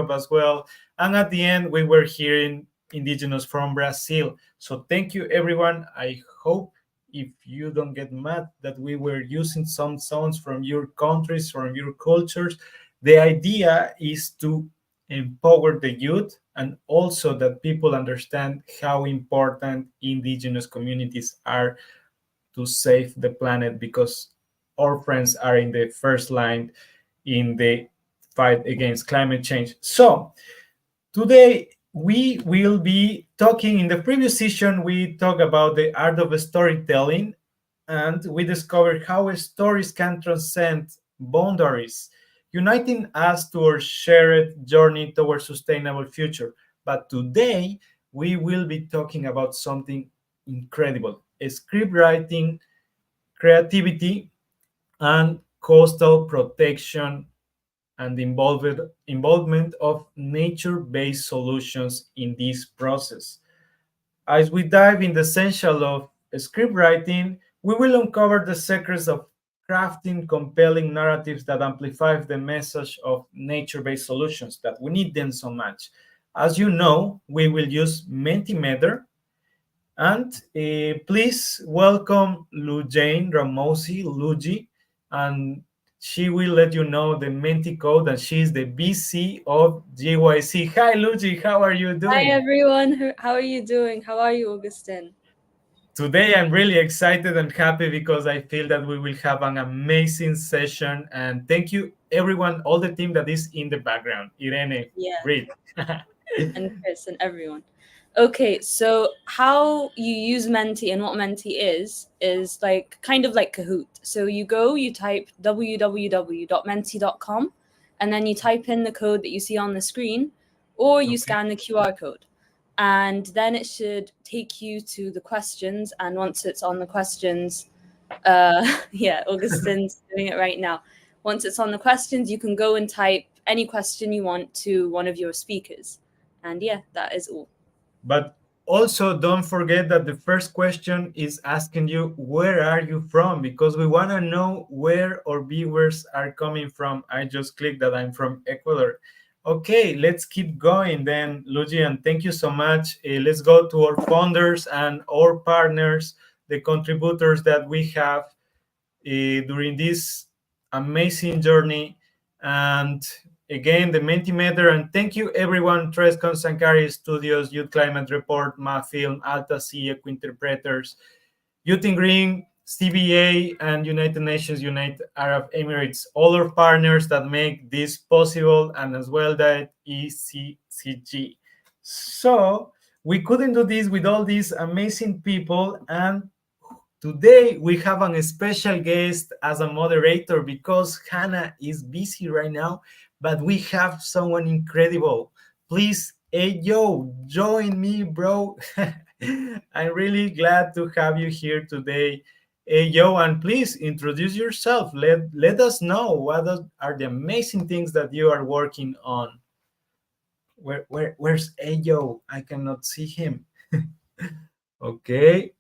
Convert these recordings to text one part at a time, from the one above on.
Europe as well. And at the end, we were hearing indigenous from Brazil. So thank you, everyone. I hope if you don't get mad that we were using some sounds from your countries, from your cultures. The idea is to empower the youth and also that people understand how important indigenous communities are to save the planet, because our friends are in the first line in the fight against climate change. So today we will be talking. In the previous session we talked about the art of storytelling, and we discovered how stories can transcend boundaries, uniting us to our shared journey towards sustainable future. But today we will be talking about something incredible: script writing, creativity, and coastal protection, and the involvement of nature-based solutions in this process. As we dive in the essential of script writing, we will uncover the secrets of crafting compelling narratives that amplify the message of nature-based solutions, that we need them so much. As you know, we will use Mentimeter, and please welcome Lujane Ramosi, Luji, and she will let you know the Menti code, and she's the BC of GYC. Hi, Luji, how are you doing? Hi, everyone. How are you doing? How are you, Augustin? Today, I'm really excited and happy because I feel that we will have an amazing session. And thank you, everyone, all the team that is in the background. Irene, Yeah, breathe. and Chris and everyone. Okay, so how you use Menti and what Menti is like kind of like Kahoot. So you type www.menti.com, and then you type in the code that you see on the screen, or you scan the QR code. And then it should take you to the questions. And once it's on the questions, yeah, Augustin's doing it right now. Once it's on the questions, you can go and type any question you want to one of your speakers. And yeah, that is all. But also, don't forget that the first question is asking you, where are you from? Because we want to know where our viewers are coming from. I just clicked that I'm from Ecuador. Okay, let's keep going then, Luigi, and thank you so much. Let's go to our founders and our partners, the contributors that we have during this amazing journey. And again, the Mentimeter, and thank you everyone: Trescon, Sankari Studios, Youth Climate Report, MaFilm, AltaSea, Eco-Interpreters, Youth in Green, CBA, and United Nations, United Arab Emirates, all our partners that make this possible, and as well that ECCG. So we couldn't do this with all these amazing people, and today we have a special guest as a moderator because Hannah is busy right now, but we have someone incredible. Please, hey yo, join me, bro. I'm really glad to have you here today. Hey yo, and please introduce yourself. Let us know what are the amazing things that you are working on. Where's Ayo? I cannot see him. Okay.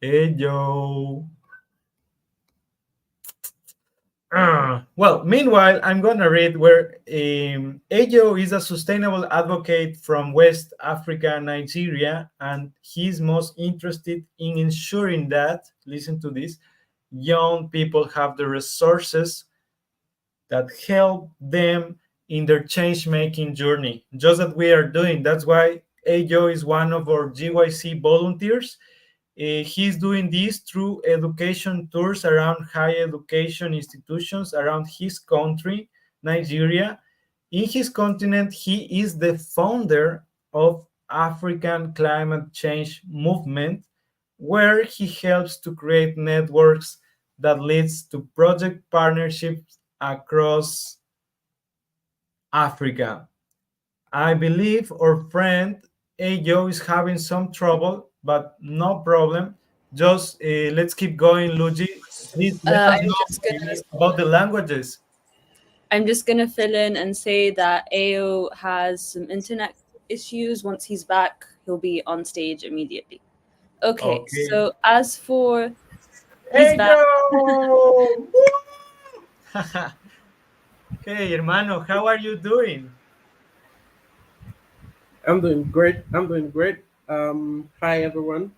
Ayo. Well, meanwhile, I'm going to read where Ayo is a sustainable advocate from West Africa, Nigeria, and he's most interested in ensuring that, listen to this, young people have the resources that help them in their change-making journey, just that we are doing. That's why Ayo is one of our GYC volunteers. He's doing this through education tours around higher education institutions around his country, Nigeria. In his continent, he is the founder of African Climate Change Movement, where he helps to create networks that leads to project partnerships across Africa. I believe our friend Ayo is having some trouble, but no problem. Just let's keep going, Luigi. Please let us I'm just know gonna about the languages. fill in and say that AO has some internet issues. Once he's back, he'll be on stage immediately. Okay, Okay. so as for he's back. Ayo! Hey, hermano, how are you doing? I'm doing great. I'm doing great. Hi everyone.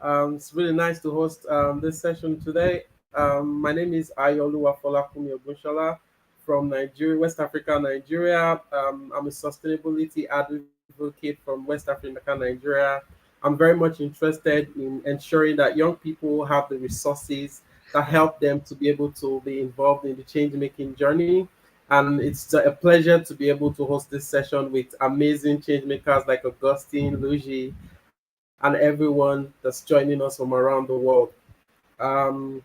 It's really nice to host this session today. My name is Ayoluwa Folakumi Ogunshola from Nigeria, West Africa, Nigeria. I'm a sustainability advocate from West Africa, Nigeria. I'm very much interested in ensuring that young people have the resources that help them to be able to be involved in the change making journey. And it's a pleasure to be able to host this session with amazing change makers like Augustine, Luigi, and everyone that's joining us from around the world. Um,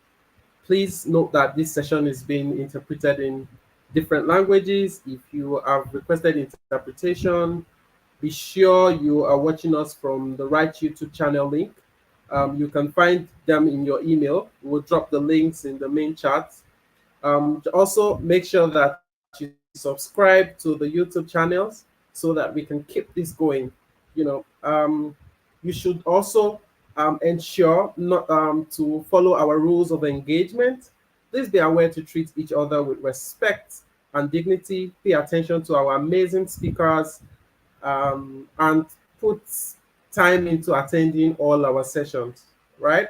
Please note that this session is being interpreted in different languages. If you have requested interpretation, be sure you are watching us from the right YouTube channel link. You can find them in your email. We'll drop the links in the main chat. Also, make sure that you subscribe to the YouTube channels so that we can keep this going. You know, you should also ensure not to follow our rules of engagement. Please be aware to treat each other with respect and dignity. Pay attention to our amazing speakers and put time into attending all our sessions, right?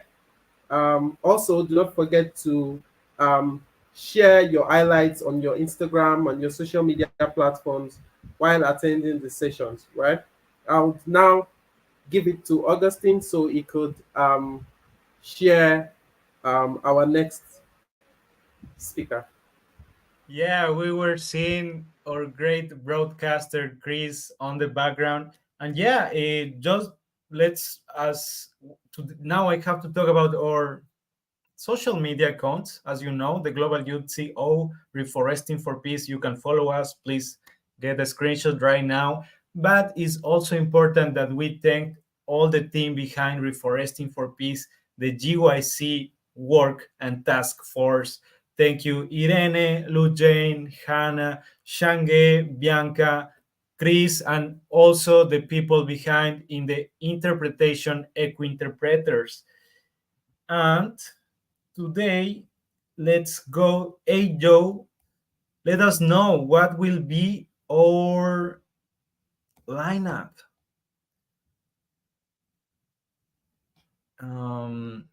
Also, do not forget to um, share your highlights on your Instagram and your social media platforms while attending the sessions, right? I would now give it to Augustine so he could share our next speaker. Yeah, we were seeing our great broadcaster Chris on the background, and yeah, just let's as now I have to talk about our social media accounts. As you know, the Global Youth CO, Reeforesting for Peace. You can follow us. Please get a screenshot right now. But it's also important that we thank all the team behind Reeforesting for Peace, the GYC work and task force. Thank you, Irene, Lu Jane, Hannah, Shange, Bianca, Chris, and also the people behind in the interpretation eco interpreters. And today, let's go. Hey, Joe, let us know what will be our lineup. Um,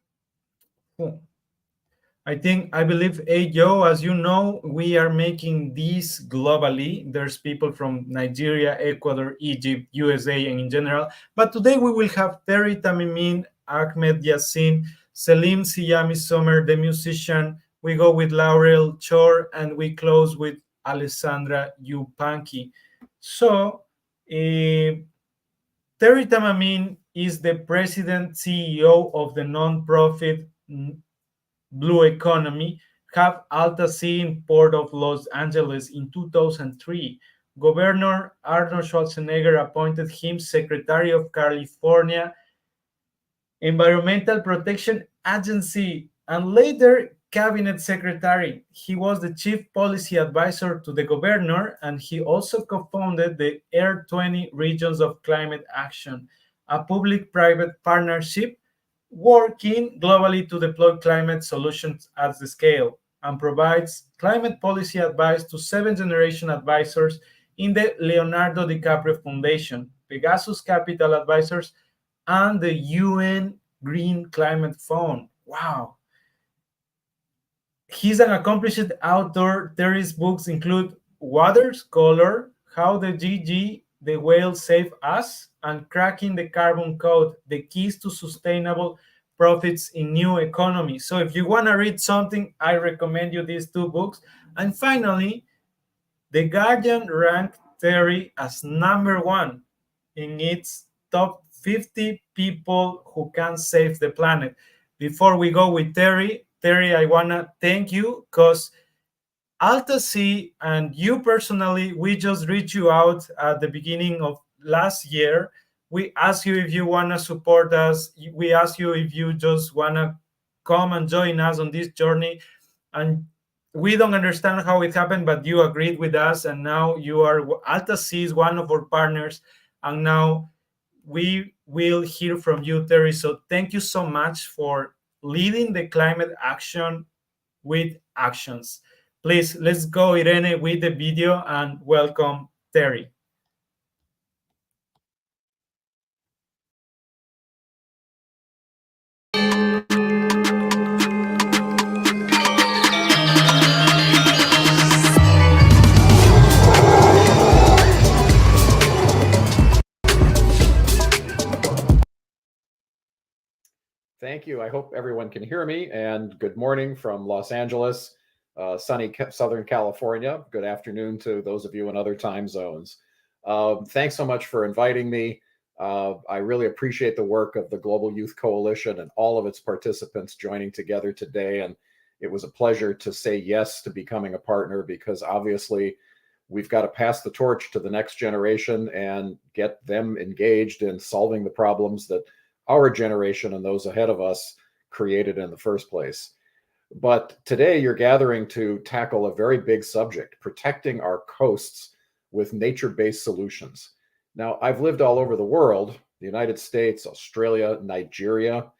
I believe, hey, Joe, as you know, we are making this globally. There's people from Nigeria, Ecuador, Egypt, USA, and in general. But today we will have Terry Tamminen, Ahmed Yassin, Selim Siyami Sommer, the musician. We go with Laurel Chor, and we close with Alessandra Yupanqui. So, Terry Tamminen is the president CEO of the nonprofit Blue Economy, have AltaSea in Port of Los Angeles in 2003. Governor Arnold Schwarzenegger appointed him Secretary of California Environmental Protection Agency and later Cabinet Secretary. He was the Chief Policy Advisor to the governor, and he also co founded the Air 20 Regions of Climate Action, a public private partnership working globally to deploy climate solutions at the scale, and provides climate policy advice to seventh generation advisors in the Leonardo DiCaprio Foundation, Pegasus Capital Advisors, and the UN Green Climate Fund. Wow. He's an accomplished author. Terry's books include Water's Color, How the GG, the Whale Saved Us, and Cracking the Carbon Code, the Keys to Sustainable Profits in New Economy. So if you want to read something, I recommend you these two books. And finally, The Guardian ranked Terry as number one in its top 50 people who can save the planet. Before we go with Terry, I want to thank you because AltaSea and you personally, we just reached you out at the beginning of last year. We asked you if you want to support us. We asked you if you just want to come and join us on this journey. And we don't understand how it happened, but you agreed with us. And now you are, AltaSea is one of our partners. And now we will hear from you, Terry. So thank you so much for leading the climate action with actions. Please, let's go, Irene, with the video and welcome Terry. Thank you. I hope everyone can hear me. And good morning from Los Angeles, sunny Southern California. Good afternoon to those of you in other time zones. Thanks so much for inviting me. I really appreciate the work of the Global Youth Coalition and all of its participants joining together today. And it was a pleasure to say yes to becoming a partner, because obviously we've got to pass the torch to the next generation and get them engaged in solving the problems that our generation and those ahead of us created in the first place. But today you're gathering to tackle a very big subject: protecting our coasts with nature-based solutions. Now, I've lived all over the world, the United States, Australia, Nigeria,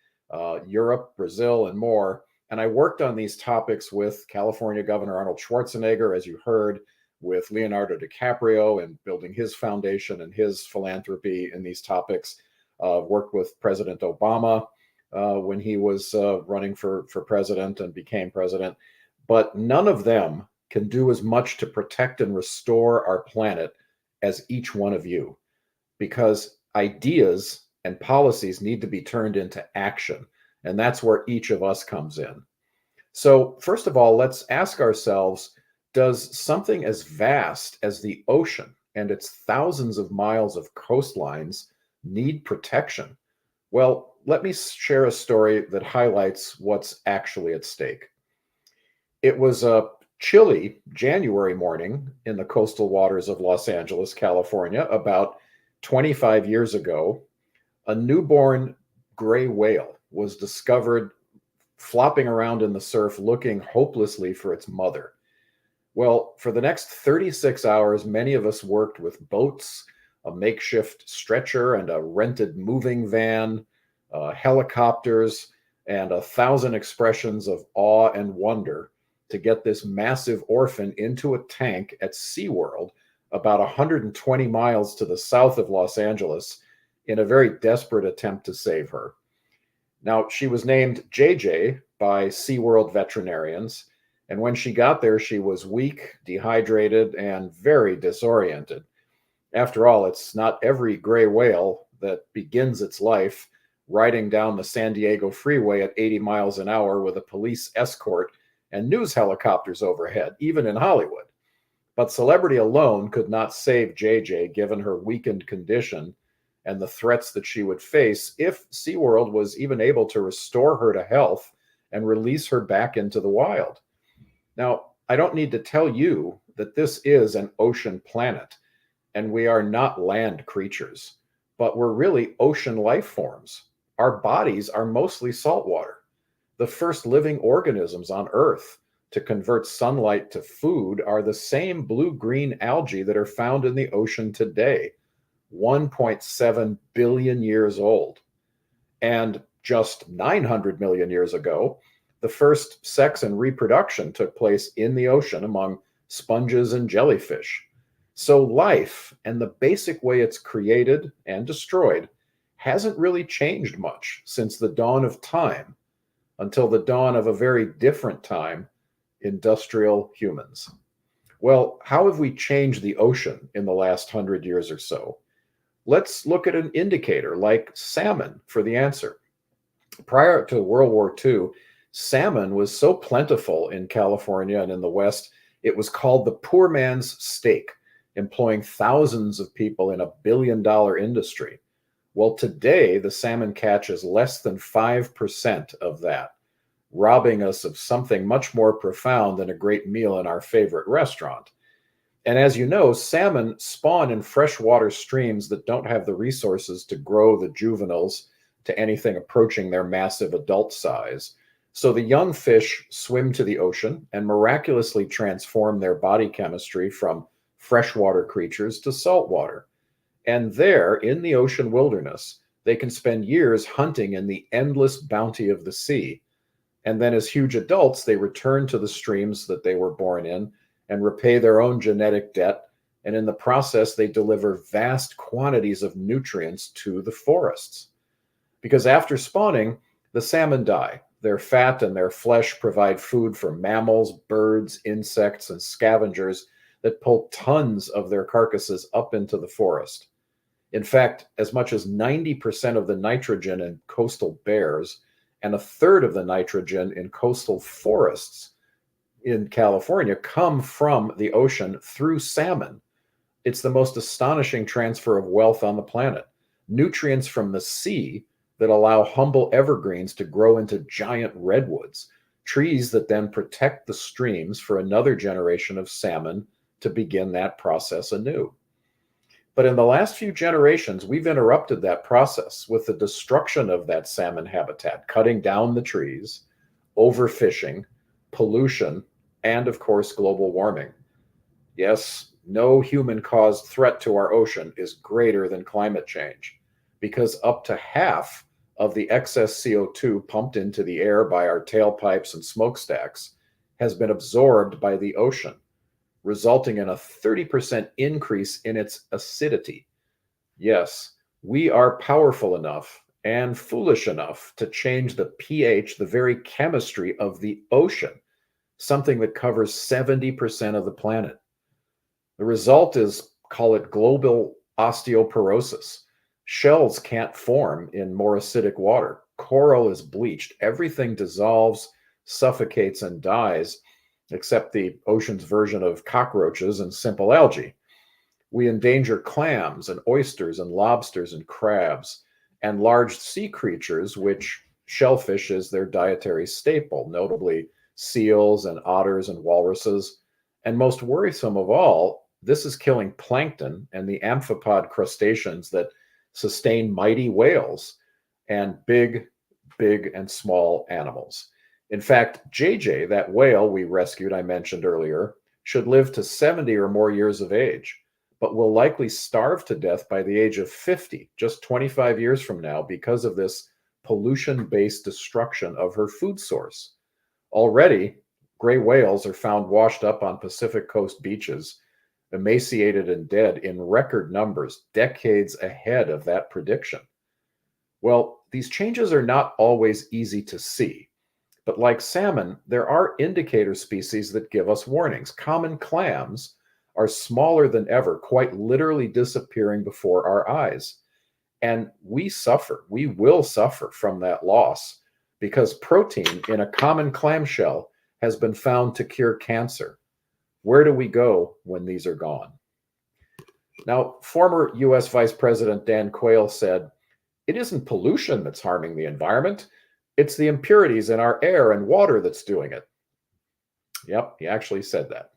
Europe, Brazil, and more. And I worked on these topics with California Governor Arnold Schwarzenegger, as you heard, with Leonardo DiCaprio and building his foundation and his philanthropy in these topics. Worked with President Obama when he was running for president and became president. But none of them can do as much to protect and restore our planet as each one of you, because ideas and policies need to be turned into action. And that's where each of us comes in. So first of all, let's ask ourselves, does something as vast as the ocean and its thousands of miles of coastlines need protection? Well, let me share a story that highlights what's actually at stake. It was a chilly January morning in the coastal waters of Los Angeles, California, about 25 years ago. A newborn gray whale was discovered flopping around in the surf, looking hopelessly for its mother. Well, for the next 36 hours, many of us worked with boats, a makeshift stretcher, and a rented moving van, helicopters, and 1,000 expressions of awe and wonder to get this massive orphan into a tank at SeaWorld, about 120 miles to the south of Los Angeles, in a very desperate attempt to save her. Now, she was named JJ by SeaWorld veterinarians, and when she got there, she was weak, dehydrated, and very disoriented. After all, it's not every gray whale that begins its life riding down the San Diego freeway at 80 miles an hour with a police escort and news helicopters overhead, even in Hollywood. But celebrity alone could not save JJ, given her weakened condition and the threats that she would face if SeaWorld was even able to restore her to health and release her back into the wild. Now, I don't need to tell you that this is an ocean planet, and we are not land creatures, but we're really ocean life forms. Our bodies are mostly saltwater. The first living organisms on Earth to convert sunlight to food are the same blue-green algae that are found in the ocean today, 1.7 billion years old. And just 900 million years ago, the first sex and reproduction took place in the ocean among sponges and jellyfish. So life and the basic way it's created and destroyed hasn't really changed much since the dawn of time, until the dawn of a very different time, industrial humans. Well, how have we changed the ocean in the last 100 years or so? Let's look at an indicator like salmon for the answer. Prior to World War II, salmon was so plentiful in California and in the West, it was called the poor man's steak, employing thousands of people in a billion-dollar industry. Well, today, the salmon catch is less than 5% of that, robbing us of something much more profound than a great meal in our favorite restaurant. And as you know, salmon spawn in freshwater streams that don't have the resources to grow the juveniles to anything approaching their massive adult size. So the young fish swim to the ocean and miraculously transform their body chemistry from freshwater creatures to saltwater. And there, in the ocean wilderness, they can spend years hunting in the endless bounty of the sea. And then as huge adults, they return to the streams that they were born in and repay their own genetic debt. And in the process, they deliver vast quantities of nutrients to the forests. Because after spawning, the salmon die. Their fat and their flesh provide food for mammals, birds, insects, and scavengers that pull tons of their carcasses up into the forest. In fact, as much as 90% of the nitrogen in coastal bears and a third of the nitrogen in coastal forests in California come from the ocean through salmon. It's the most astonishing transfer of wealth on the planet. Nutrients from the sea that allow humble evergreens to grow into giant redwoods, trees that then protect the streams for another generation of salmon to begin that process anew. But in the last few generations, we've interrupted that process with the destruction of that salmon habitat, cutting down the trees, overfishing, pollution, and of course, global warming. Yes, no human-caused threat to our ocean is greater than climate change, because up to half of the excess CO2 pumped into the air by our tailpipes and smokestacks has been absorbed by the ocean, resulting in a 30% increase in its acidity. Yes, we are powerful enough and foolish enough to change the pH, the very chemistry of the ocean, something that covers 70% of the planet. The result is, call it global osteoporosis. Shells can't form in more acidic water. Coral is bleached. Everything dissolves, suffocates, and dies, except the ocean's version of cockroaches and simple algae. We endanger clams and oysters and lobsters and crabs and large sea creatures, which shellfish is their dietary staple, notably seals and otters and walruses. And most worrisome of all, this is killing plankton and the amphipod crustaceans that sustain mighty whales and big and small animals. In fact, JJ, that whale we rescued, I mentioned earlier, should live to 70 or more years of age, but will likely starve to death by the age of 50, just 25 years from now, because of this pollution-based destruction of her food source. Already, gray whales are found washed up on Pacific coast beaches, emaciated and dead in record numbers, decades ahead of that prediction. Well, these changes are not always easy to see. But like salmon, there are indicator species that give us warnings. Common clams are smaller than ever, quite literally disappearing before our eyes. And we will suffer from that loss, because protein in a common clamshell has been found to cure cancer. Where do we go when these are gone? Now, former US Vice President Dan Quayle said, "It isn't pollution that's harming the environment. It's the impurities in our air and water that's doing it." Yep, he actually said that.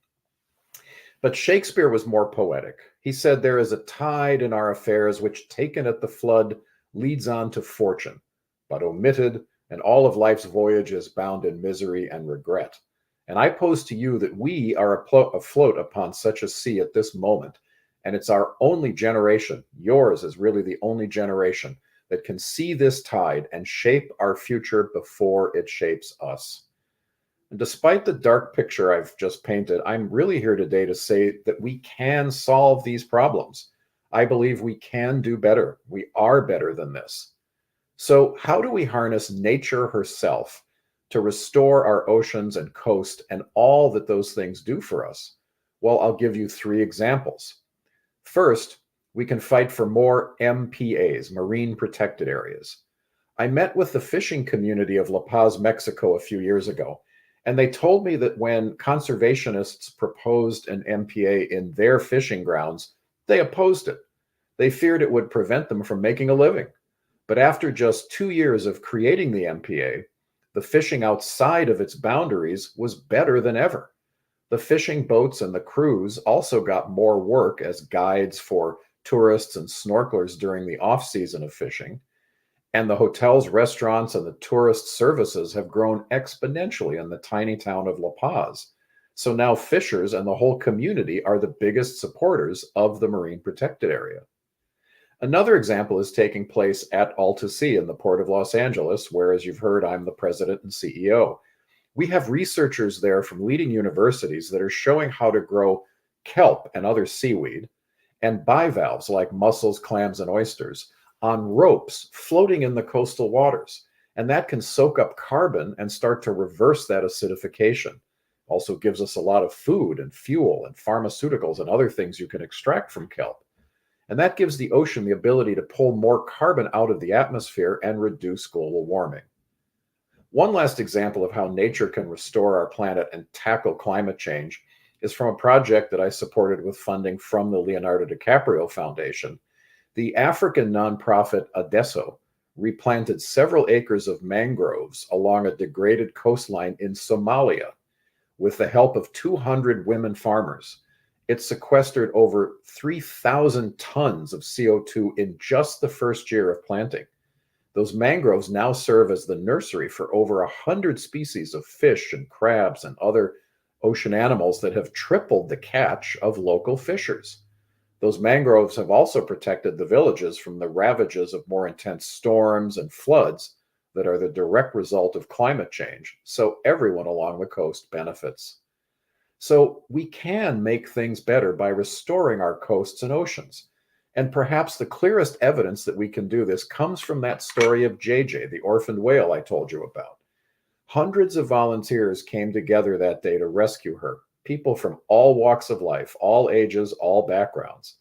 But Shakespeare was more poetic. He said, "There is a tide in our affairs which, taken at the flood, leads on to fortune, but omitted, and all of life's voyage is bound in misery and regret." And I pose to you that we are afloat upon such a sea at this moment, and it's our only generation, yours is really the only generation, that can see this tide and shape our future before it shapes us. And despite the dark picture I've just painted, I'm really here today to say that we can solve these problems. I believe we can do better. We are better than this. So how do we harness nature herself to restore our oceans and coast and all that those things do for us? Well, I'll give you 3 examples. First, we can fight for more MPAs, marine protected areas. I met with the fishing community of La Paz, Mexico a few years ago, and they told me that when conservationists proposed an MPA in their fishing grounds, they opposed it. They feared it would prevent them from making a living. But after just 2 years of creating the MPA, the fishing outside of its boundaries was better than ever. The fishing boats and the crews also got more work as guides for tourists and snorkelers during the off-season of fishing. And the hotels, restaurants, and the tourist services have grown exponentially in the tiny town of La Paz. So now fishers and the whole community are the biggest supporters of the marine protected area. Another example is taking place at AltaSea in the Port of Los Angeles, where, as you've heard, I'm the president and CEO. We have researchers there from leading universities that are showing how to grow kelp and other seaweed and bivalves like mussels, clams, and oysters on ropes floating in the coastal waters. And that can soak up carbon and start to reverse that acidification. Also gives us a lot of food and fuel and pharmaceuticals and other things you can extract from kelp. And that gives the ocean the ability to pull more carbon out of the atmosphere and reduce global warming. One last example of how nature can restore our planet and tackle climate change is from a project that I supported with funding from the Leonardo DiCaprio Foundation. The African nonprofit Adesso replanted several acres of mangroves along a degraded coastline in Somalia. With the help of 200 women farmers, it sequestered over 3,000 tons of CO2 in just the first year of planting. Those mangroves now serve as the nursery for over 100 species of fish and crabs and other ocean animals that have tripled the catch of local fishers. Those mangroves have also protected the villages from the ravages of more intense storms and floods that are the direct result of climate change, so everyone along the coast benefits. So we can make things better by restoring our coasts and oceans. And perhaps the clearest evidence that we can do this comes from that story of JJ, the orphaned whale I told you about. Hundreds of volunteers came together that day to rescue her, people from all walks of life, all ages, all backgrounds.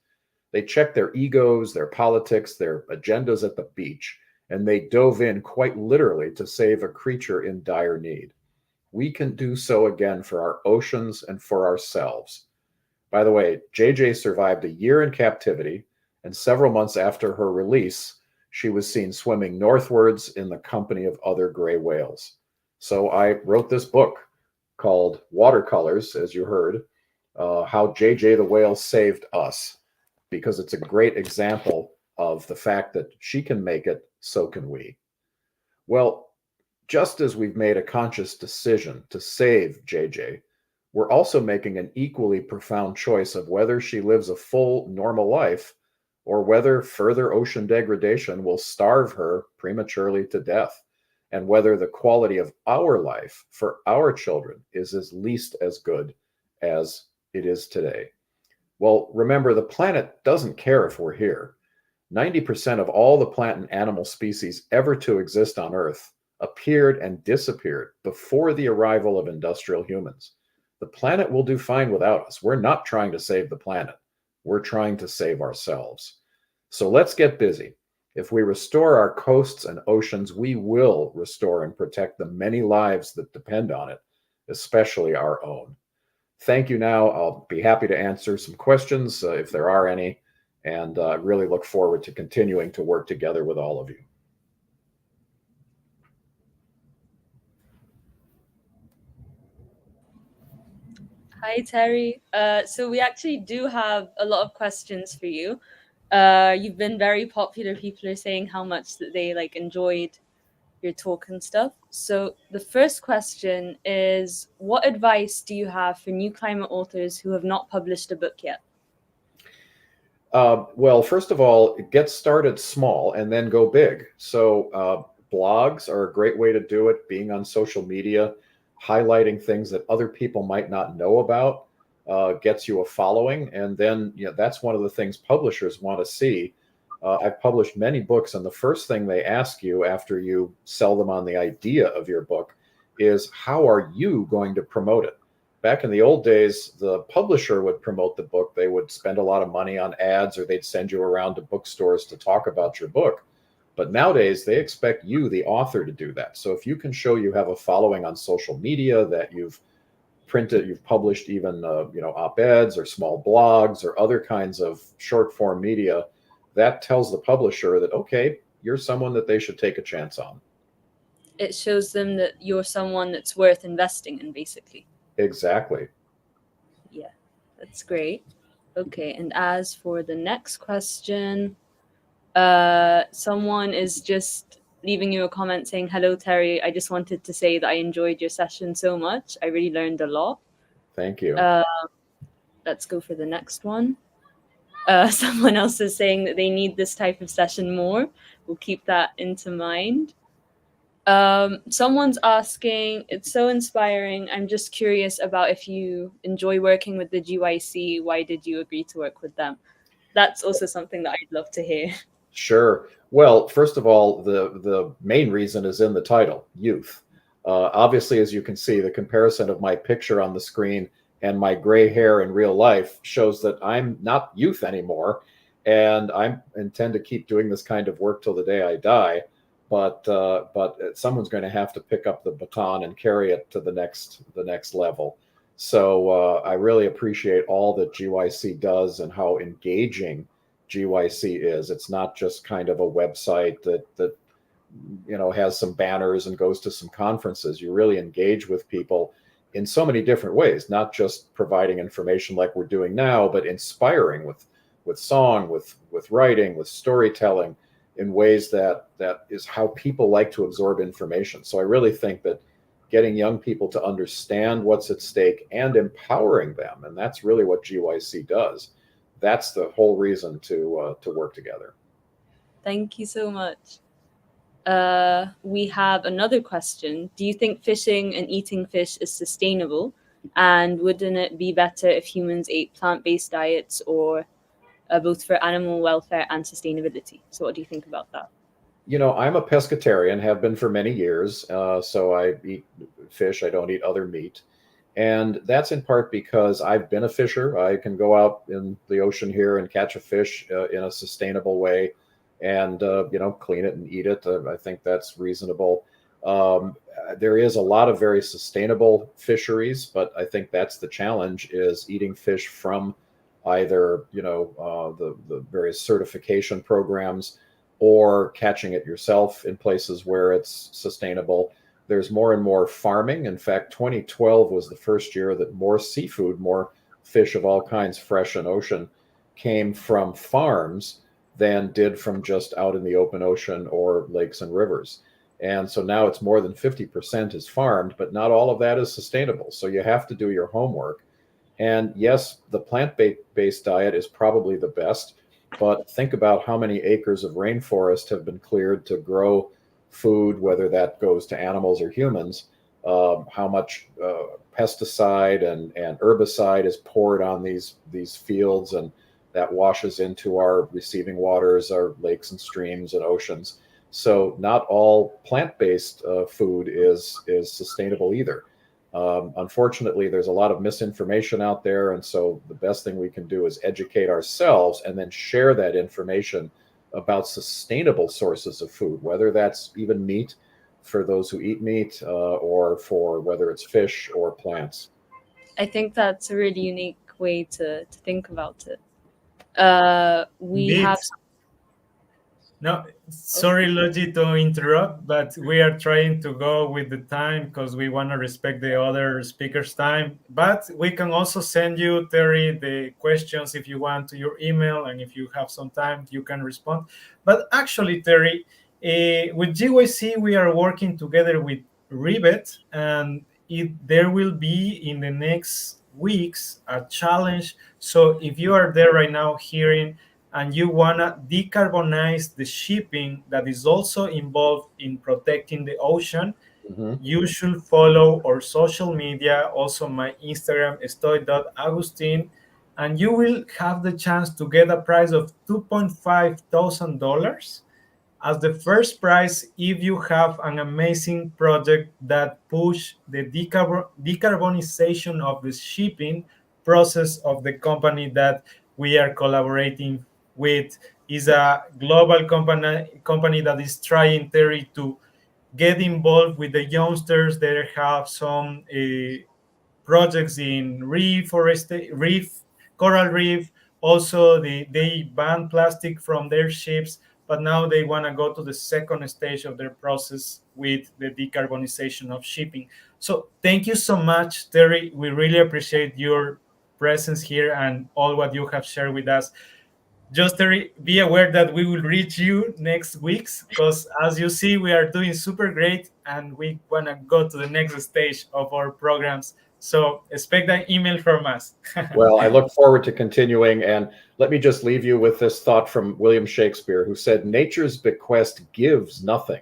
They checked their egos, their politics, their agendas at the beach, and they dove in quite literally to save a creature in dire need. We can do so again for our oceans and for ourselves. By the way, JJ survived a year in captivity, and several months after her release, she was seen swimming northwards in the company of other gray whales. So I wrote this book called Watercolors, as you heard, How JJ the Whale Saved Us, because it's a great example of the fact that she can make it, so can we. Well, just as we've made a conscious decision to save JJ, we're also making an equally profound choice of whether she lives a full, normal life or whether further ocean degradation will starve her prematurely to death, and whether the quality of our life for our children is at least as good as it is today. Well, remember, the planet doesn't care if we're here. 90% of all the plant and animal species ever to exist on Earth appeared and disappeared before the arrival of industrial humans. The planet will do fine without us. We're not trying to save the planet. We're trying to save ourselves. So let's get busy. If we restore our coasts and oceans, we will restore and protect the many lives that depend on it, especially our own. Thank you now. I'll be happy to answer some questions if there are any, and I really look forward to continuing to work together with all of you. Hi, Terry. So we actually do have a lot of questions for you. You've been very popular. People are saying how much that they enjoyed your talk and stuff. So the first question is, what advice do you have for new climate authors who have not published a book yet? Well, first of all, get started small and then go big. So blogs are a great way to do it. Being on social media, highlighting things that other people might not know about gets you a following. And then that's one of the things publishers want to see. I've published many books, and the first thing they ask you after you sell them on the idea of your book is, how are you going to promote it? Back in the old days, the publisher would promote the book. They would spend a lot of money on ads, or they'd send you around to bookstores to talk about your book. But nowadays, they expect you, the author, to do that. So if you can show you have a following on social media, that you've printed, you've published even op-eds or small blogs or other kinds of short form media, that tells the publisher that, okay, you're someone that they should take a chance on. It shows them that you're someone that's worth investing in, basically. Exactly. Yeah, that's great. Okay, and as for the next question, someone is just leaving you a comment saying, hello, Terry. I just wanted to say that I enjoyed your session so much. I really learned a lot. Thank you. Let's go for the next one. Someone else is saying that they need this type of session more. We'll keep that into mind. Someone's asking, it's so inspiring. I'm just curious about if you enjoy working with the GYC. Why did you agree to work with them? That's also something that I'd love to hear. Sure. Well, first of all, the main reason is in the title, youth. Obviously, as you can see, the comparison of my picture on the screen and my gray hair in real life shows that I'm not youth anymore, and I intend to keep doing this kind of work till the day I die. but someone's going to have to pick up the baton and carry it to the next level. So I really appreciate all that GYC does and how engaging GYC is. It's not just kind of a website that has some banners and goes to some conferences. You really engage with people in so many different ways, not just providing information like we're doing now, but inspiring with song, with writing, with storytelling, in ways that is how people like to absorb information. So I really think that getting young people to understand what's at stake and empowering them, and that's really what GYC does. That's the whole reason to work together. Thank you so much. We have another question. Do you think fishing and eating fish is sustainable? And wouldn't it be better if humans ate plant-based diets, or both for animal welfare and sustainability? So what do you think about that? I'm a pescatarian, have been for many years. So I eat fish. I don't eat other meat. And that's in part because I've been a fisher. I can go out in the ocean here and catch a fish in a sustainable way and, clean it and eat it. I think that's reasonable. There is a lot of very sustainable fisheries, but I think that's the challenge, is eating fish from either, the various certification programs, or catching it yourself in places where it's sustainable. There's more and more farming. In fact, 2012 was the first year that more seafood, more fish of all kinds, fresh and ocean, came from farms than did from just out in the open ocean or lakes and rivers. And so now it's more than 50% is farmed, but not all of that is sustainable. So you have to do your homework. And yes, the plant-based diet is probably the best, but think about how many acres of rainforest have been cleared to grow food, whether that goes to animals or humans, how much pesticide and herbicide is poured on these fields, and that washes into our receiving waters, our lakes and streams and oceans. So not all plant-based food is sustainable either. Unfortunately, there's a lot of misinformation out there, and so the best thing we can do is educate ourselves and then share that information about sustainable sources of food, whether that's even meat for those who eat meat, or for whether it's fish or plants. I think that's a really unique way to think about it. We Indeed. have... No, sorry, Logi, to interrupt, but we are trying to go with the time because we want to respect the other speakers' time. But we can also send you, Terry, the questions if you want to your email, and if you have some time, you can respond. But actually, Terry, with GYC, we are working together with Rivet, and there will be in the next weeks a challenge. So if you are there right now hearing, and you want to decarbonize the shipping that is also involved in protecting the ocean, you should follow our social media, also my Instagram, estoy.agustin, and you will have the chance to get a prize of $2,500 as the first prize if you have an amazing project that push the decarbonization of the shipping process of the company that we are collaborating with. Is a global company that is trying, Terry, to get involved with the youngsters. They have some projects in coral reef. Also, they ban plastic from their ships, but now they want to go to the second stage of their process with the decarbonization of shipping. So thank you so much, Terry. We really appreciate your presence here and all what you have shared with us. Just, Terry, be aware that we will reach you next week, because as you see, we are doing super great and we want to go to the next stage of our programs. So expect an email from us. Well, I look forward to continuing. And let me just leave you with this thought from William Shakespeare, who said, "Nature's bequest gives nothing,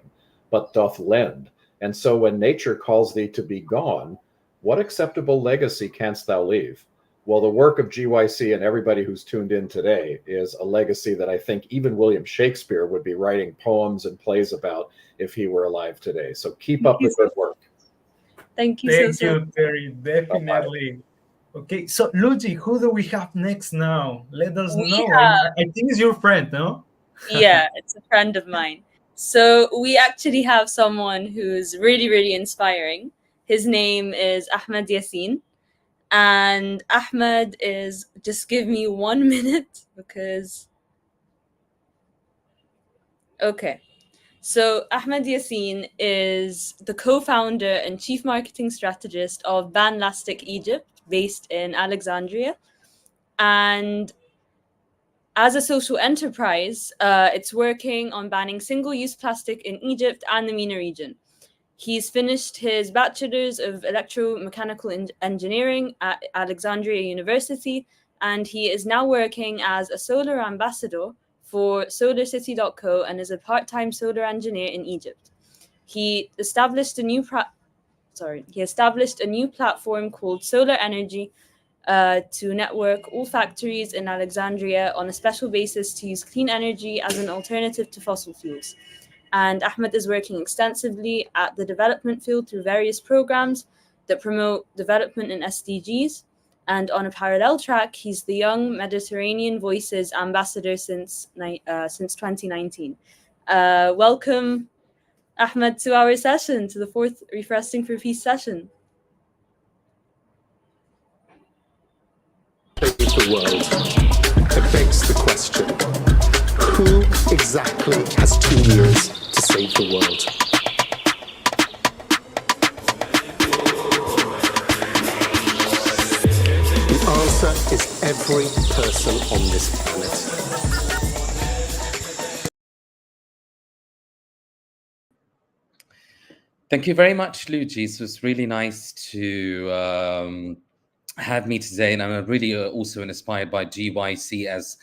but doth lend. And so when nature calls thee to be gone, what acceptable legacy canst thou leave?" Well, the work of GYC and everybody who's tuned in today is a legacy that I think even William Shakespeare would be writing poems and plays about if he were alive today. So keep up the good work. Thank you. Thank you, Terry. Definitely. Bye-bye. Okay, so Luigi, who do we have next now? Let us know. have... I think it's your friend, no? Yeah, it's a friend of mine. So we actually have someone who's really, really inspiring. His name is Ahmed Yassin. And Ahmed is, just give me 1 minute because, okay. So Ahmed Yassin is the co-founder and chief marketing strategist of Banlastic Egypt, based in Alexandria. And as a social enterprise, it's working on banning single-use plastic in Egypt and the MENA region. He's finished his Bachelor's of Electromechanical Engineering at Alexandria University, and he is now working as a solar ambassador for SolarCity.co and is a part-time solar engineer in Egypt. He established a new platform called Solar Energy to network all factories in Alexandria on a special basis to use clean energy as an alternative to fossil fuels. And Ahmed is working extensively at the development field through various programs that promote development in SDGs. And on a parallel track, he's the Young Mediterranean Voices Ambassador since 2019. Welcome, Ahmed, to our session, to the fourth Reeforesting for Peace session. The world. It begs the question, who exactly has 2 years to save the world? The answer is every person on this planet. Thank you very much, Luigi. It was really nice to have me today, and I'm really also inspired by GYC, as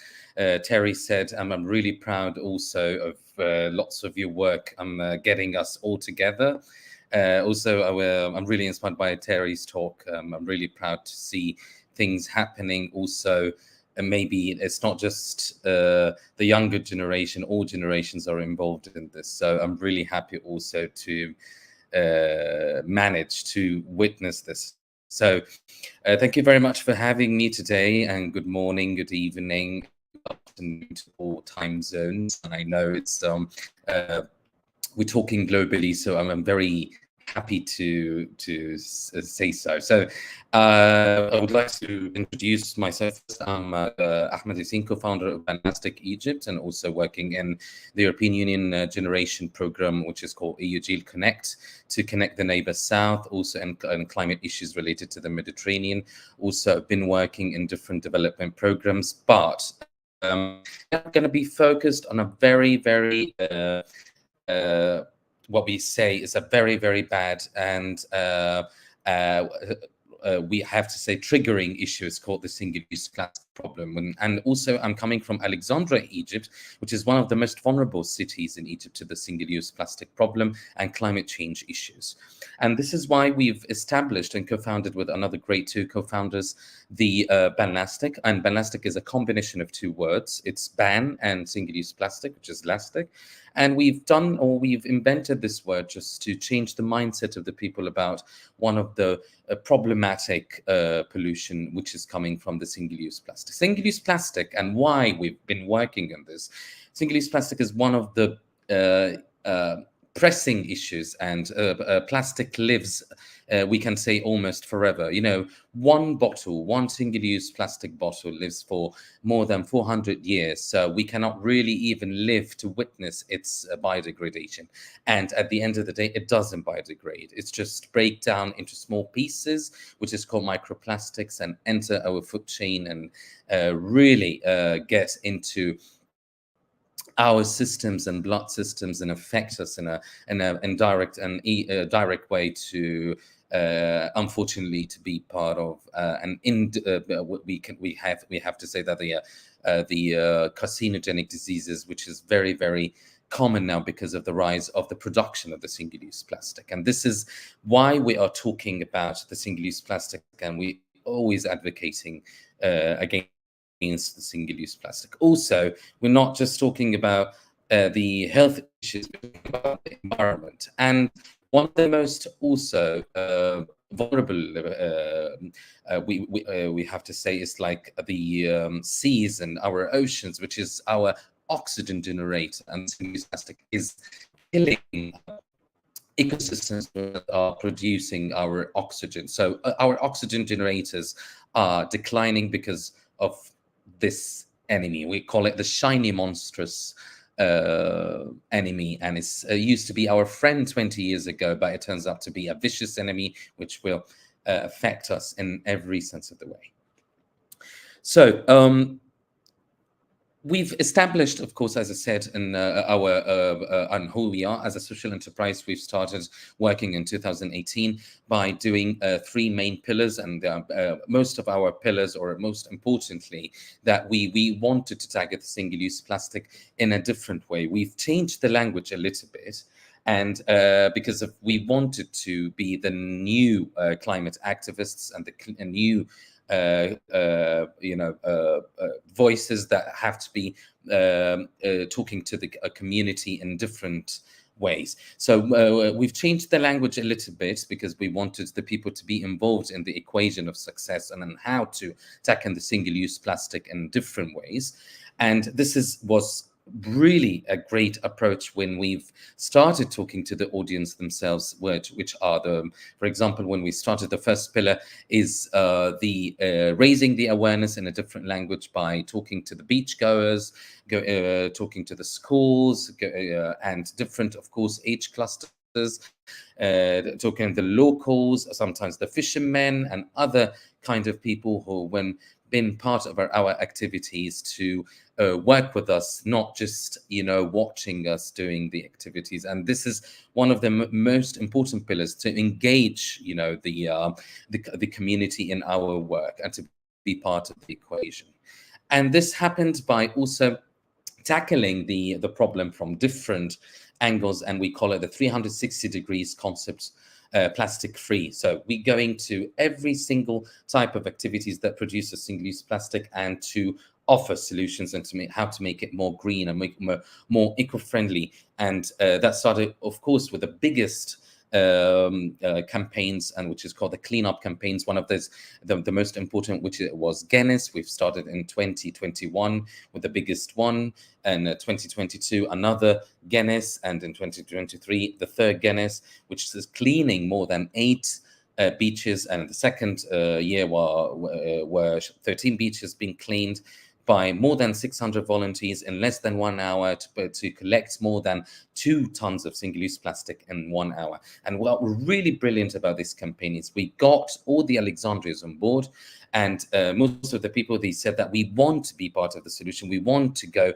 Terry said. I'm really proud also of lots of your work. I'm getting us all together. I'm really inspired by Terry's talk. I'm really proud to see things happening also. And maybe it's not just the younger generation, all generations are involved in this. So I'm really happy also to manage to witness this. So thank you very much for having me today, and good morning, good evening, good afternoon to all time zones. And I know it's we're talking globally, so I'm very happy to say so. So I would like to introduce myself. I'm Ahmed Yassin, co-founder of Banlastic Egypt, and also working in the European Union Generation Program, which is called EUGIL Connect, to connect the neighbor south, also in climate issues related to the Mediterranean. Also, I've been working in different development programs, but I'm going to be focused on a very, very what we say is a very, very bad and we have to say triggering issue. Is called the single-use plastic problem. And also I'm coming from Alexandria, Egypt, which is one of the most vulnerable cities in Egypt to the single-use plastic problem and climate change issues. And this is why we've established and co-founded with another great two co-founders the Banlastic. And Banlastic is a combination of two words. It's ban and single-use plastic, which is lastic. And we've invented this word just to change the mindset of the people about one of the problematic pollution, which is coming from the single-use plastic. Single-use plastic, and why we've been working on this. Single-use plastic is one of the pressing issues, and plastic lives, we can say, almost forever. You know, one single-use plastic bottle lives for more than 400 years. So we cannot really even live to witness its biodegradation. And at the end of the day, it doesn't biodegrade. It's just break down into small pieces, which is called microplastics, and enter our food chain and really get into our systems and blood systems and affect us in an indirect and direct way to unfortunately to be part of we have to say that the carcinogenic diseases, which is very, very common now because of the rise of the production of the single-use plastic. And this is why we are talking about the single-use plastic, and we always advocating against the single-use plastic. Also, we're not just talking about the health issues, we're talking about the environment. And one of the most also vulnerable, we have to say, is like the seas and our oceans, which is our oxygen generator, and single-use plastic is killing ecosystems that are producing our oxygen. So our oxygen generators are declining because of this enemy. We call it the shiny monstrous enemy, and it's used to be our friend 20 years ago, but it turns out to be a vicious enemy which will affect us in every sense of the way. So we've established, of course, as I said, in on who we are as a social enterprise. We've started working in 2018 by doing 3 main pillars, and most of our pillars, or most importantly, that we wanted to tackle the single-use plastic in a different way. We've changed the language a little bit, and because we wanted to be the new climate activists and the new voices that have to be talking to the community in different ways. So we've changed the language a little bit because we wanted the people to be involved in the equation of success and on how to tackle the single-use plastic in different ways. And this was really a great approach when we've started talking to the audience themselves, which are for example, when we started, the first pillar is raising the awareness in a different language by talking to the beachgoers, talking to the schools, and different, of course, age clusters, talking to the locals, sometimes the fishermen and other kind of people who, when been part of our activities, to work with us, not just watching us doing the activities. And this is one of the most important pillars, to engage the community in our work and to be part of the equation. And this happened by also tackling the problem from different angles, and we call it the 360 degrees concept. Plastic free. So we're going to every single type of activities that produce a single-use plastic, and to offer solutions and to how to make it more green and make it more eco-friendly. And that started, of course, with the biggest campaigns, and which is called the cleanup campaigns. One of those, the most important, which was Guinness. We've started in 2021 with the biggest one, and 2022 another Guinness, and in 2023 the third Guinness, which is cleaning more than 8 beaches, and the second year were 13 beaches being cleaned by more than 600 volunteers in less than 1 hour to collect more than 2 tons of single-use plastic in 1 hour. And what was really brilliant about this campaign is we got all the Alexandrians on board, and most of the people, they said that we want to be part of the solution. We want to go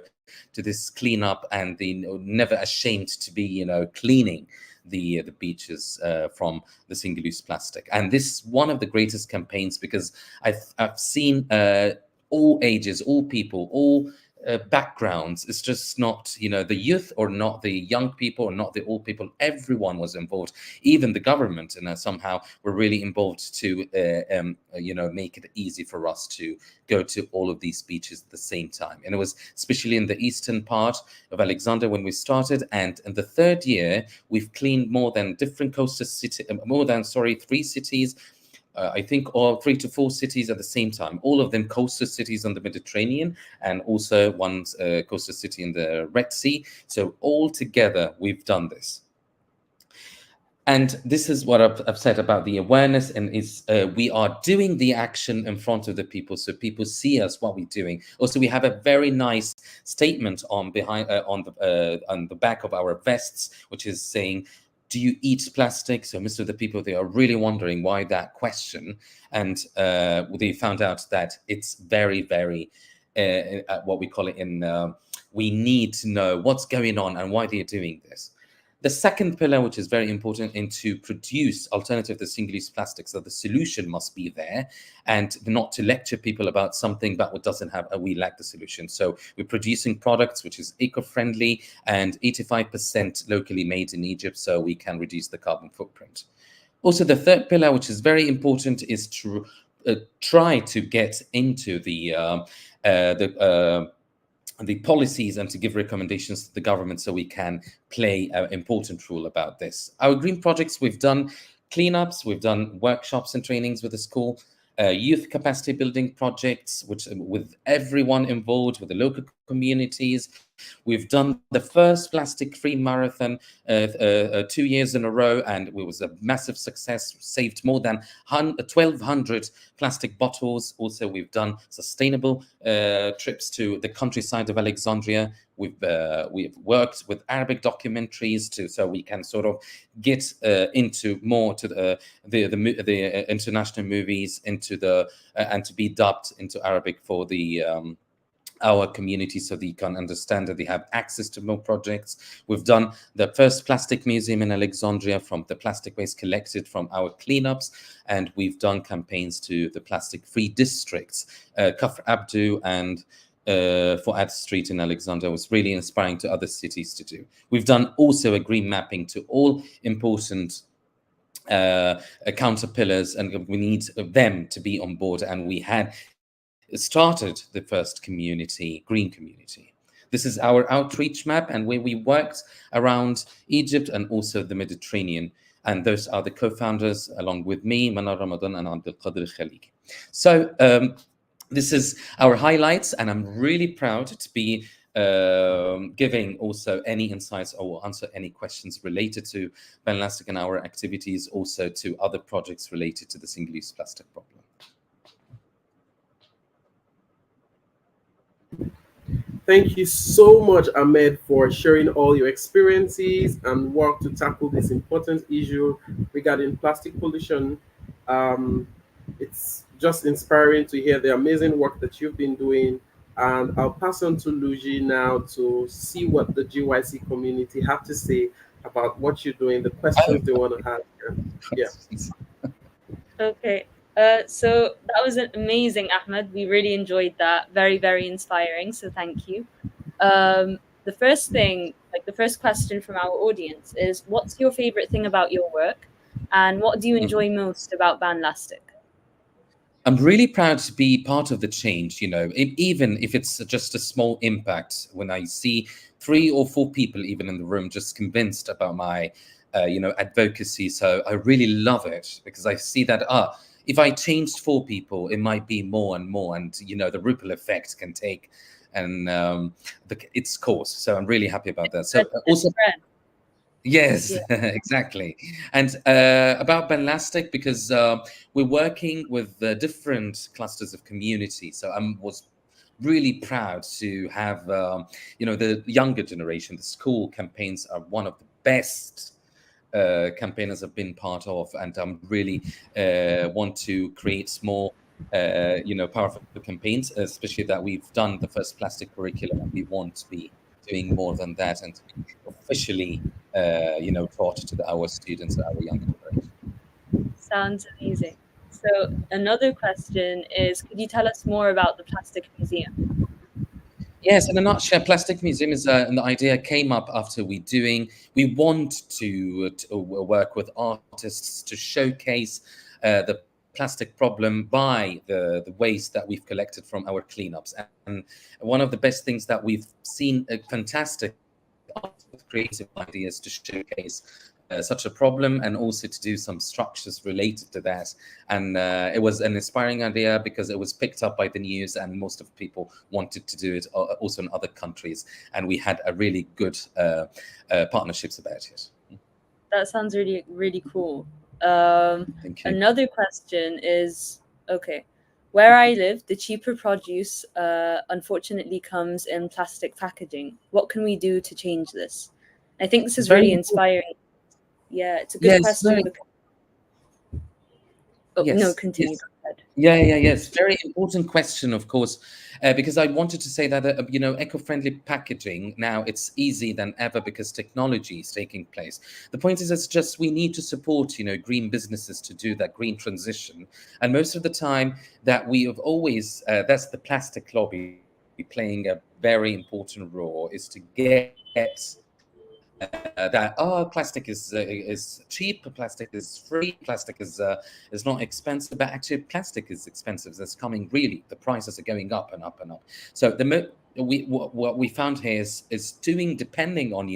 to this cleanup, and they never ashamed to be, cleaning the beaches from the single-use plastic. And this is one of the greatest campaigns, because I've seen all ages, all people, all backgrounds. It's just not, the youth, or not the young people, or not the old people. Everyone was involved. Even the government, and somehow were really involved to, make it easy for us to go to all of these beaches at the same time. And it was especially in the eastern part of Alexandria when we started. And in the third year, we've cleaned more than 3 cities. I think, or 3 to 4 cities at the same time, all of them coastal cities on the Mediterranean, and also one coastal city in the Red Sea. So all together, we've done this. And this is what I've said about the awareness, and is we are doing the action in front of the people, so people see us what we're doing. Also, we have a very nice statement on the back of our vests, which is saying, "Do you eat plastic?" So most of the people, they are really wondering why that question. And they found out that it's very, very, what we call it we need to know what's going on and why they're doing this. The second pillar, which is very important, is to produce alternative to single-use plastics. So the solution must be there, and not to lecture people about something that doesn't have, we lack the solution. So we're producing products which is eco-friendly and 85% locally made in Egypt, so we can reduce the carbon footprint. Also, the third pillar, which is very important, is to try to get into the policies and to give recommendations to the government, so we can play an important role about this. Our green projects, we've done cleanups, we've done workshops and trainings with the school, youth capacity building projects, which with everyone involved, with the local communities. We've done the first plastic-free marathon 2 years in a row, and it was a massive success, saved more than 1,200 plastic bottles. Also, we've done sustainable trips to the countryside of Alexandria. We've worked with Arabic documentaries so we can sort of get into more to the international movies, and to be dubbed into Arabic for our community, so they can understand that they have access to more projects. We've done the first plastic museum in Alexandria from the plastic waste collected from our cleanups, and we've done campaigns to the plastic-free districts, Kafr Abdu and Fuad Street in Alexandria. Was really inspiring to other cities to do. We've done also a green mapping to all important counter pillars, and we need them to be on board, and we had started the first green community. This is our outreach map, and where we worked around Egypt and also the Mediterranean. And those are the co-founders, along with me, Manar Ramadan and Abdul Qadir Khaliki. So this is our highlights, and I'm really proud to be giving also any insights or answer any questions related to Banlastic and our activities, also to other projects related to the single-use plastic problem. Thank you so much, Ahmed, for sharing all your experiences and work to tackle this important issue regarding plastic pollution. It's just inspiring to hear the amazing work that you've been doing. And I'll pass on to Luigi now to see what the GYC community have to say about what you're doing, the questions they want to have. Yeah. Okay. So that was amazing, Ahmed. We really enjoyed that. Very, very inspiring. So thank you. The first thing, the first question from our audience is, what's your favorite thing about your work? And what do you enjoy most about Banlastic? I'm really proud to be part of the change, even if it's just a small impact. When I see 3 or 4 people even in the room just convinced about my, advocacy. So I really love it, because I see that, if I changed 4 people, it might be more and more. And, the ripple effect can take its course. So I'm really happy about that. So also... Yes, yeah. Exactly. And about Banlastic, because we're working with different clusters of community. So I was really proud to have, the younger generation. The school campaigns are one of the best campaigners I've been part of. And I'm really want to create more, powerful campaigns, especially that we've done the first plastic curriculum, and we want to be doing more than that, and to be officially taught to our students, our younger generation. Sounds amazing. So another question is, could you tell us more about the Plastic Museum? Yes, in a nutshell, Plastic Museum is the idea came up after we want to work with artists to showcase the plastic problem by the waste that we've collected from our cleanups. And one of the best things that we've seen fantastic creative ideas to showcase such a problem, and also to do some structures related to that. And it was an inspiring idea because it was picked up by the news, and most of the people wanted to do it also in other countries. And we had a really good partnerships about it. That sounds really, really cool. Thank you. Another question is, okay, where I live, the cheaper produce unfortunately comes in plastic packaging. What can we do to change this? I think this is really inspiring. Yeah, it's a good question. No, continue. Yes. Yes, very important question, of course, because I wanted to say that eco-friendly packaging now, it's easy than ever because technology is taking place. The point is, it's just we need to support green businesses to do that green transition. And most of the time that we have always that's the plastic lobby playing a very important role, is to get that plastic is cheap, plastic is free, plastic is not expensive, but actually plastic is expensive. That's coming, really, the prices are going up and up and up. So what we found here is doing, depending on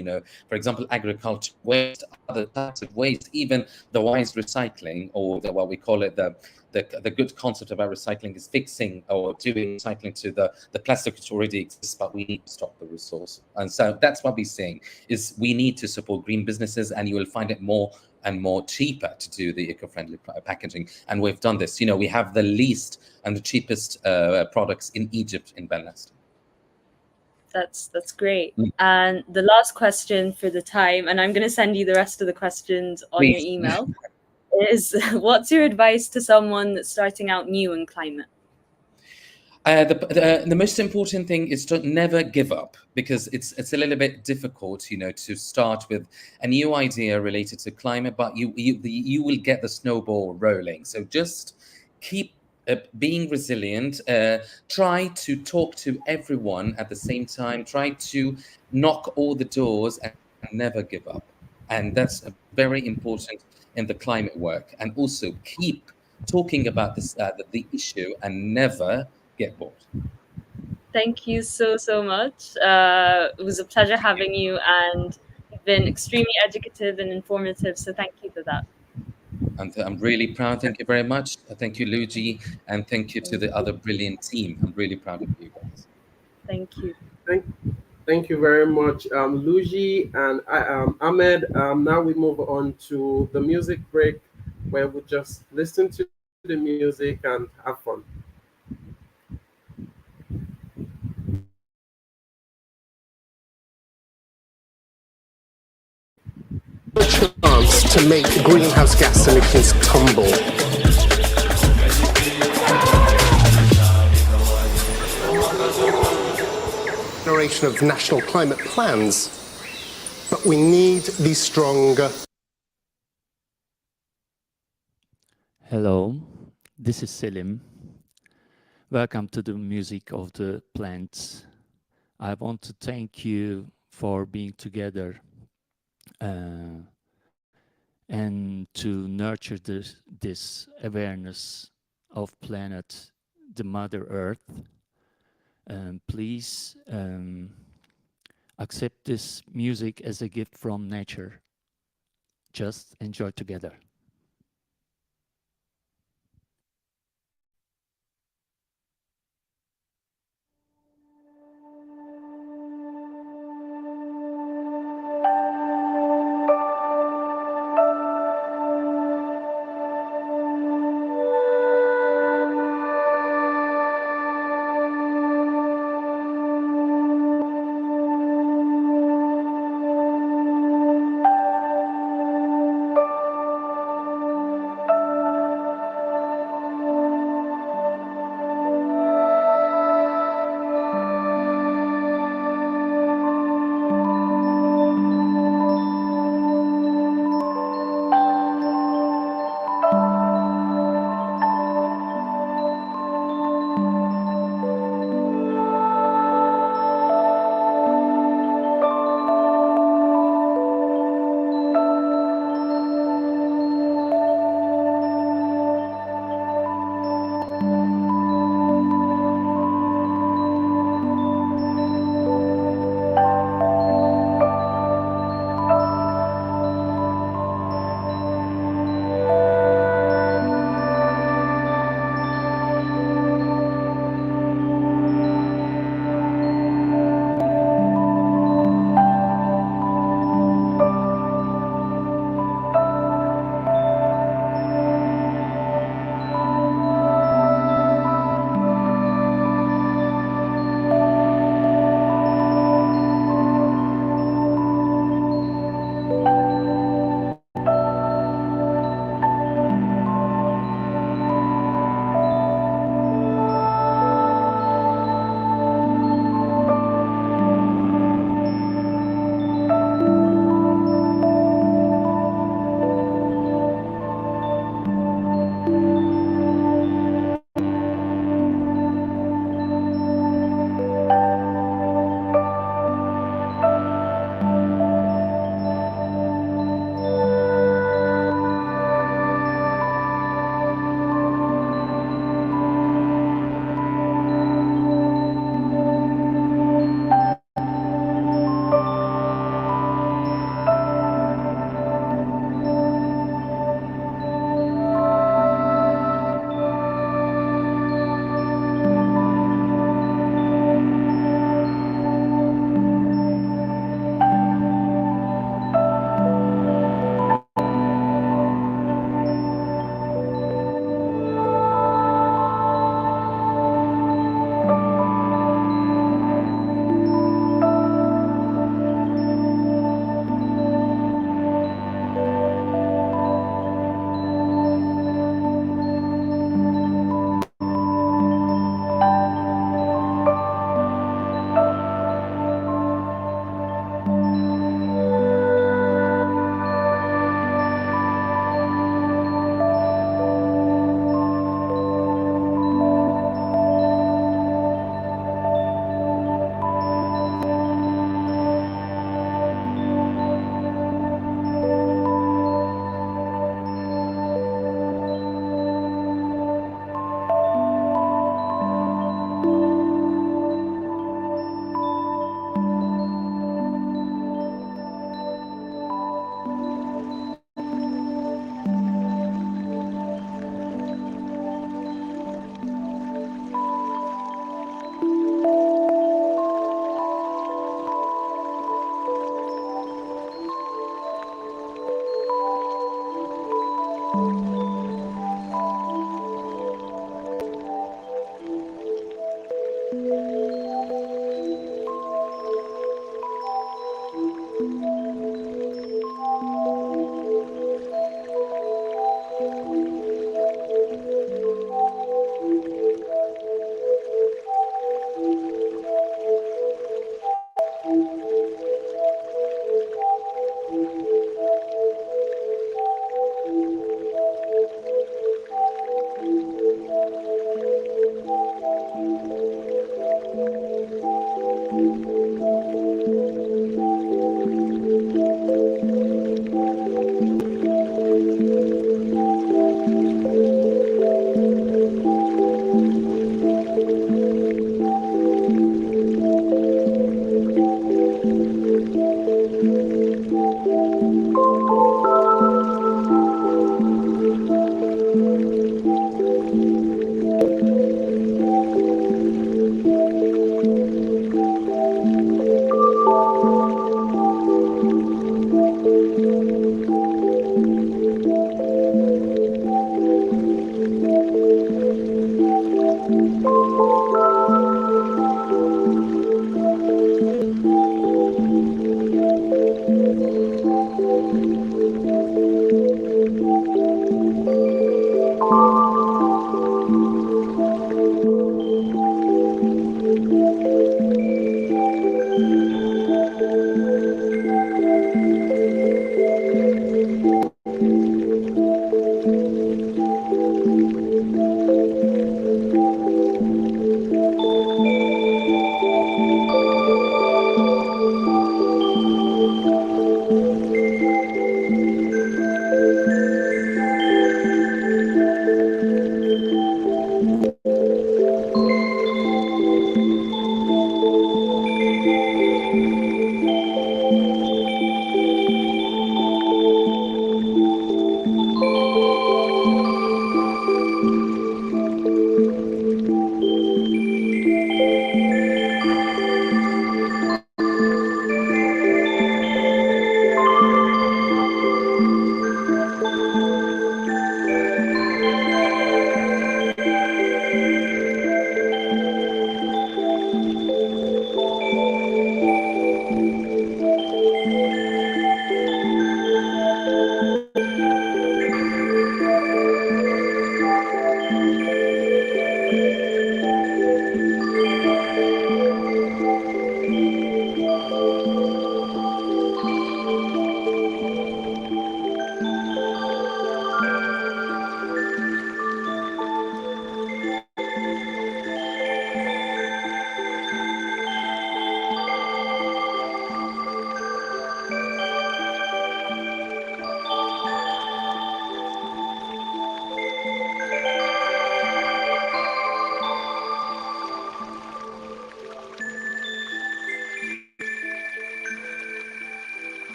for example, agriculture waste, other types of waste, even the waste recycling, or what we call it the the good concept about recycling is fixing or doing recycling to the plastic which already exists, but we need to stop the resource. And so that's what we're saying, is we need to support green businesses, and you will find it more and more cheaper to do the eco-friendly packaging. And we've done this. You know, we have the least and the cheapest products in Egypt in Belnest. That's great. And the last question for the time, and I'm going to send you the rest of the questions on Please. your email, is what's your advice to someone that's starting out new in climate? The most important thing is to never give up, because it's a little bit difficult, you know, to start with a new idea related to climate, but you will get the snowball rolling. So just keep being resilient. Try to talk to everyone at the same time. Try to knock all the doors and never give up. And that's very important in the climate work. And also keep talking about this the issue and never get bored. Thank you so much. It was a pleasure having you, and you've been extremely educative and informative. So thank you for that. And I'm really proud. Thank you very much. Thank you, Luigi, and thank you to the other brilliant team. I'm really proud of you guys. Thank you. Thank you very much, Luigi and Ahmed. Now we move on to the music break, where we just listen to the music and have fun. Chance to make greenhouse gas emissions tumble. Generation of national climate plans, but we need these stronger. Hello, this is Selim. Welcome to the Music of the Plants. I want to thank you for being together and to nurture this awareness of planet, the Mother Earth. Please accept this music as a gift from nature. Just enjoy together.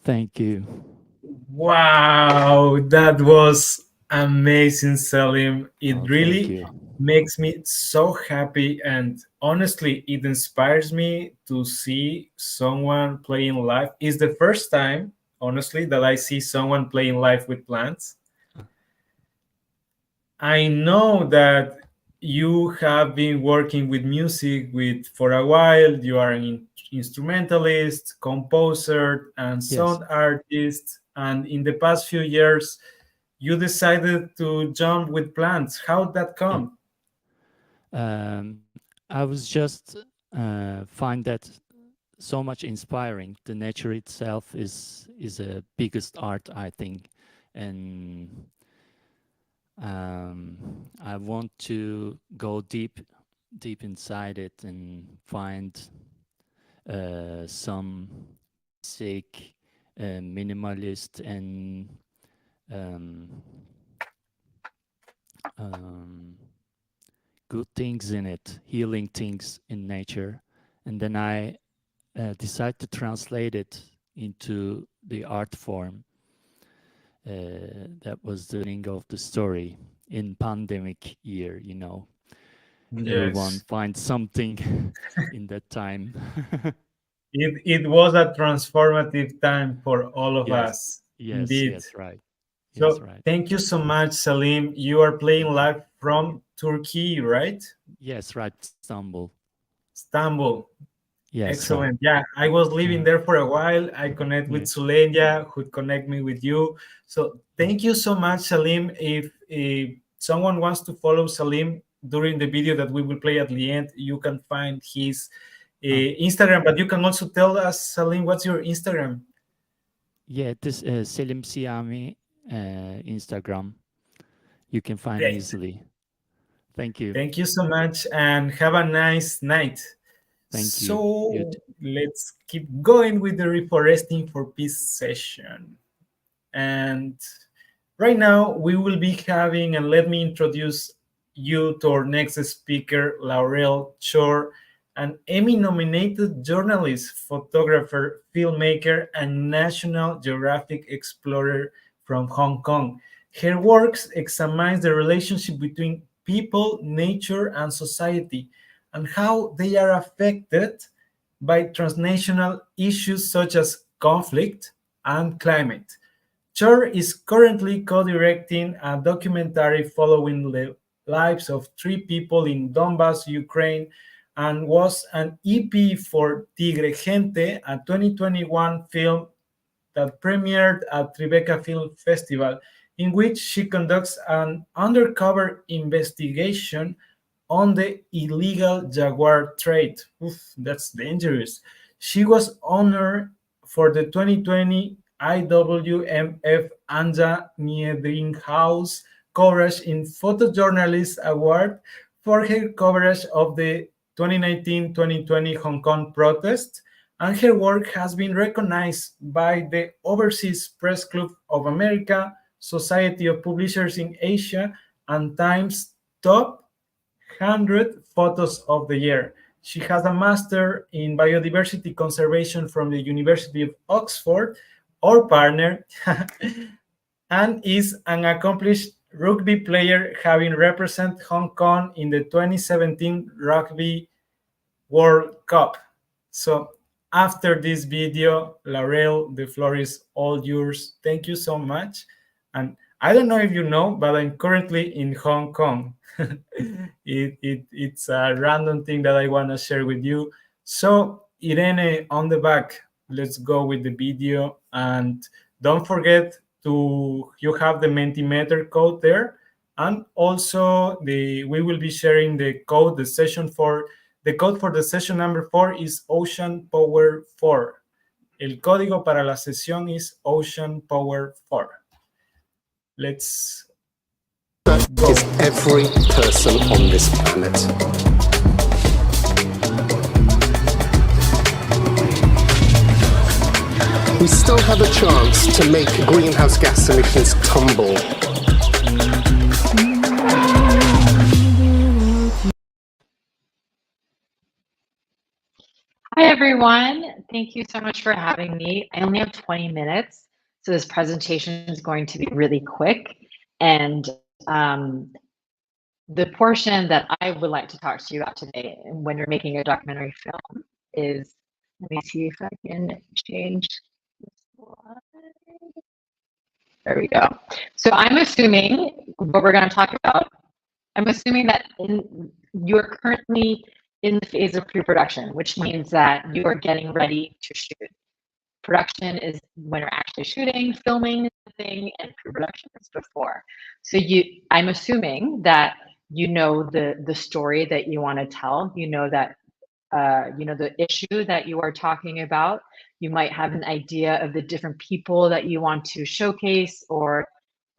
Thank you. Wow, that was amazing, Salim. It Oh, thank really you. makes me so happy, and honestly, it inspires me to see someone playing live. It's the first time, honestly, that I see someone playing live with plants. I know that you have been working with music with for a while. You are an instrumentalist, composer, and Yes. sound artist. And in the past few years, you decided to jump with plants. How did that Yeah. come? I was just find that so much inspiring. The nature itself is a biggest art, I think, and I want to go deep inside it and find some basic minimalist and um, um, good things in it, healing things in nature, and then I decide to translate it into the art form. That was the beginning of the story in pandemic year, you know. Everyone Yes. finds something in that time. It was a transformative time for all of Yes, us, yes, indeed. yes, right. Yes, So right. thank you so much, Salim. You are playing Thank you. live from Turkey, right? Yes, right. Istanbul. Istanbul. Yes, right. Excellent. Yeah, I was living Uh, there for a while. I connect with yeah. Sulenia, who connect me with you. So thank you so much, Salim. If someone wants to follow Salim during the video that we will play at the end, you can find his Instagram. But you can also tell us, Salim, what's your Instagram? Yeah, this Selim Siami Instagram. You can find me Great. easily. Thank you. Thank you so much, and have a nice night. Thank you. You So let's keep going with the Reforesting for Peace session. And right now, we will be having, and let me introduce you to our next speaker, Laurel Chor, an Emmy-nominated journalist, photographer, filmmaker, and National Geographic explorer from Hong Kong. Her works examines the relationship between people, nature, and society, and how they are affected by transnational issues such as conflict and climate. Chor is currently co-directing a documentary following the lives of three people in Donbas, Ukraine, and was an EP for Tigre Gente, a 2021 film that premiered at Tribeca Film Festival, in which she conducts an undercover investigation on the illegal jaguar trade. Oof, that's dangerous. She was honored for the 2020 IWMF Anja Niedringhaus Coverage in Photojournalist Award for her coverage of the 2019-2020 Hong Kong protest, and her work has been recognized by the Overseas Press Club of America, Society of Publishers in Asia, and Times Top 100 Photos of the Year. She has a master in biodiversity conservation from the University of Oxford, our partner, and is an accomplished rugby player, having represented Hong Kong in the 2017 Rugby World Cup. So after this video, Laurel, the floor is all yours. Thank you so much. And I don't know if you know, but I'm currently in Hong Kong. It's a random thing that I want to share with you. So Irene, on the back, let's go with the video. And don't forget you have the Mentimeter code there. And also we will be sharing the code, the code for the session number 4 is Ocean Power 4. El código para la sesión is Ocean Power 4. Let's go. Is every person on this planet. We still have a chance to make greenhouse gas emissions tumble. Hi, everyone. Thank you so much for having me. I only have 20 minutes, so this presentation is going to be really quick. And the portion that I would like to talk to you about today when you're making a documentary film is, let me see if I can change the slide. There we go. So I'm assuming what we're going to talk about, I'm assuming that you're currently in the phase of pre-production, which means that you are getting ready to shoot. Production is when you're actually shooting, filming the thing, and pre-production is before. So I'm assuming that you know the story that you want to tell. You know that you know the issue that you are talking about. You might have an idea of the different people that you want to showcase, or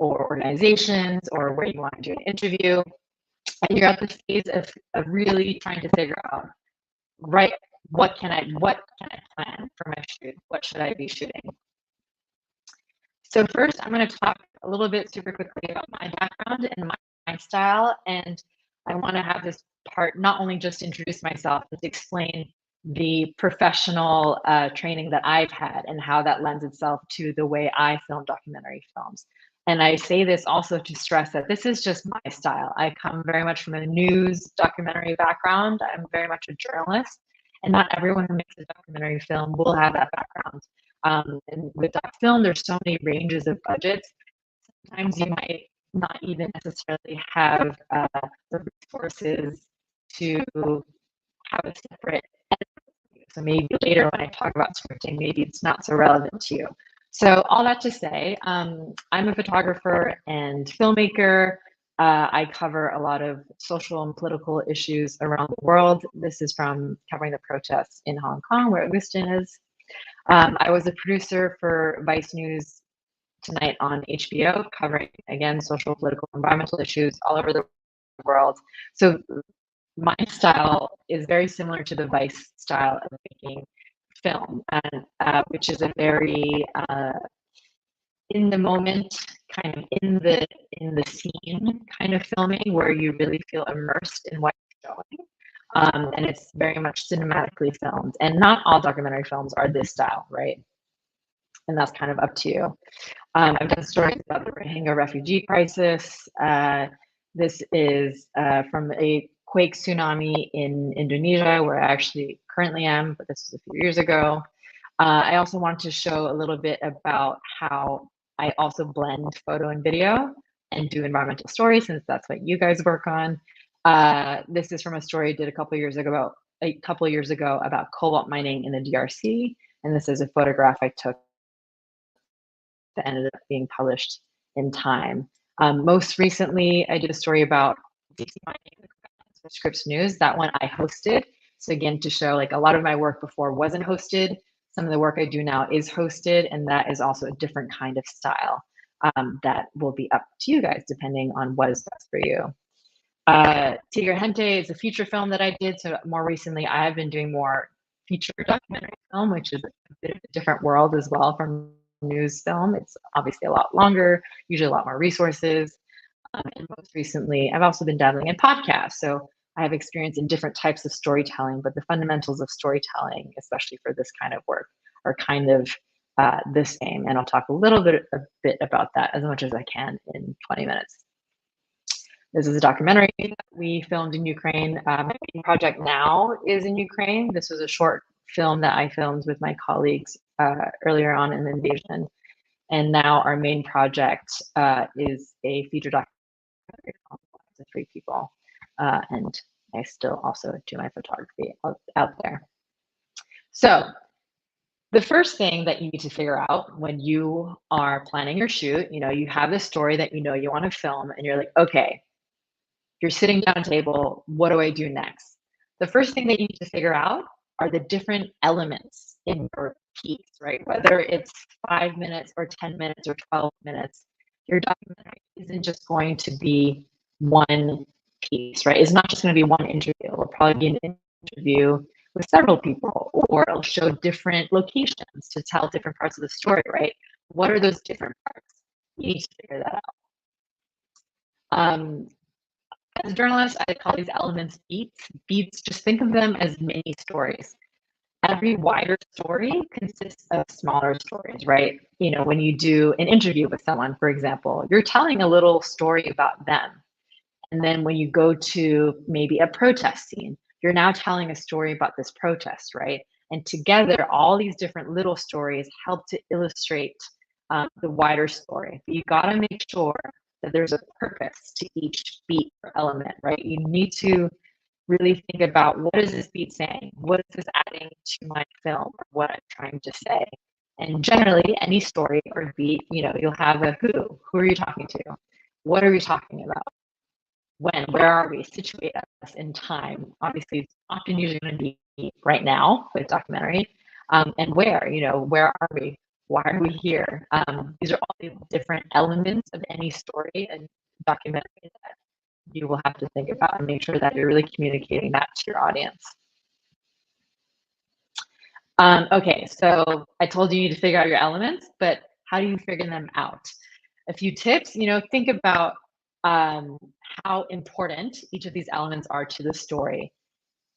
organizations, or where you want to do an interview. And you're at the phase of really trying to figure out, right, what can I plan for my shoot? What should I be shooting? So first, I'm going to talk a little bit super quickly about my background and my style. And I want to have this part not only just introduce myself, but explain the professional training that I've had and how that lends itself to the way I film documentary films. And I say this also to stress that this is just my style. I come very much from a news documentary background. I'm very much a journalist, and not everyone who makes a documentary film will have that background. And with doc film, there's so many ranges of budgets. Sometimes you might not even necessarily have the resources to have a separate edit. So maybe later when I talk about scripting, maybe it's not so relevant to you. So all that to say, I'm a photographer and filmmaker. I cover a lot of social and political issues around the world. This is from covering the protests in Hong Kong, where Augustin is. I was a producer for Vice News Tonight on HBO, covering, again, social, political, environmental issues all over the world. So my style is very similar to the Vice style of making film, and which is a very in the moment, kind of in the scene kind of filming, where you really feel immersed in what you're showing. And it's very much cinematically filmed. And not all documentary films are this style, right? And that's kind of up to you. I've done stories about the Rohingya refugee crisis. This is from a quake tsunami in Indonesia, where I actually currently am, but this was a few years ago. I also wanted to show a little bit about how I also blend photo and video and do environmental stories, since that's what you guys work on. This is from a story I did a couple years ago about cobalt mining in the DRC, and this is a photograph I took that ended up being published in Time. Most recently, I did a story about DC mining for Scripps News. That one I hosted. So again, to show like a lot of my work before wasn't hosted. Some of the work I do now is hosted, and that is also a different kind of style that will be up to you guys depending on what is best for you. Tigre Gente is a feature film that I did. So more recently, I have been doing more feature documentary film, which is a bit of a different world as well from news film. It's obviously a lot longer, usually a lot more resources. And most recently, I've also been dabbling in podcasts. So I have experience in different types of storytelling, but the fundamentals of storytelling, especially for this kind of work, are kind of the same. And I'll talk a bit about that as much as I can in 20 minutes. This is a documentary that we filmed in Ukraine. My main project now is in Ukraine. This was a short film that I filmed with my colleagues earlier on in the invasion. And now our main project is a feature documentary with 3 people. And I still also do my photography out there. So the first thing that you need to figure out when you are planning your shoot, you have this story that you want to film, and you're like, okay, you're sitting down at a table, what do I do next? The first thing that you need to figure out are the different elements in your piece, right? Whether it's 5 minutes or 10 minutes or 12 minutes, your documentary isn't just going to be one piece, right? It's not just going to be one interview. It'll probably be an interview with several people, or it'll show different locations to tell different parts of the story, right? What are those different parts? You need to figure that out. As a journalist, I call these elements beats. Beats, just think of them as mini stories. At every wider story consists of smaller stories, right? You know, when you do an interview with someone, for example, you're telling a little story about them. And then when you go to maybe a protest scene, you're now telling a story about this protest, right? And together, all these different little stories help to illustrate the wider story. But you gotta make sure that there's a purpose to each beat or element, right? You need to really think about, what is this beat saying? What is this adding to my film, or what I'm trying to say? And generally, any story or beat, you know, you'll have a who. Who are you talking to? What are we talking about? When, where are we? Situate us in time. Obviously, it's often usually going to be right now with documentary. And where, you know, where are we? Why are we here? These are all the different elements of any story and documentary that you will have to think about and make sure that you're really communicating that to your audience. Okay, so I told you to figure out your elements, but how do you figure them out? A few tips, you know, think about how important each of these elements are to the story.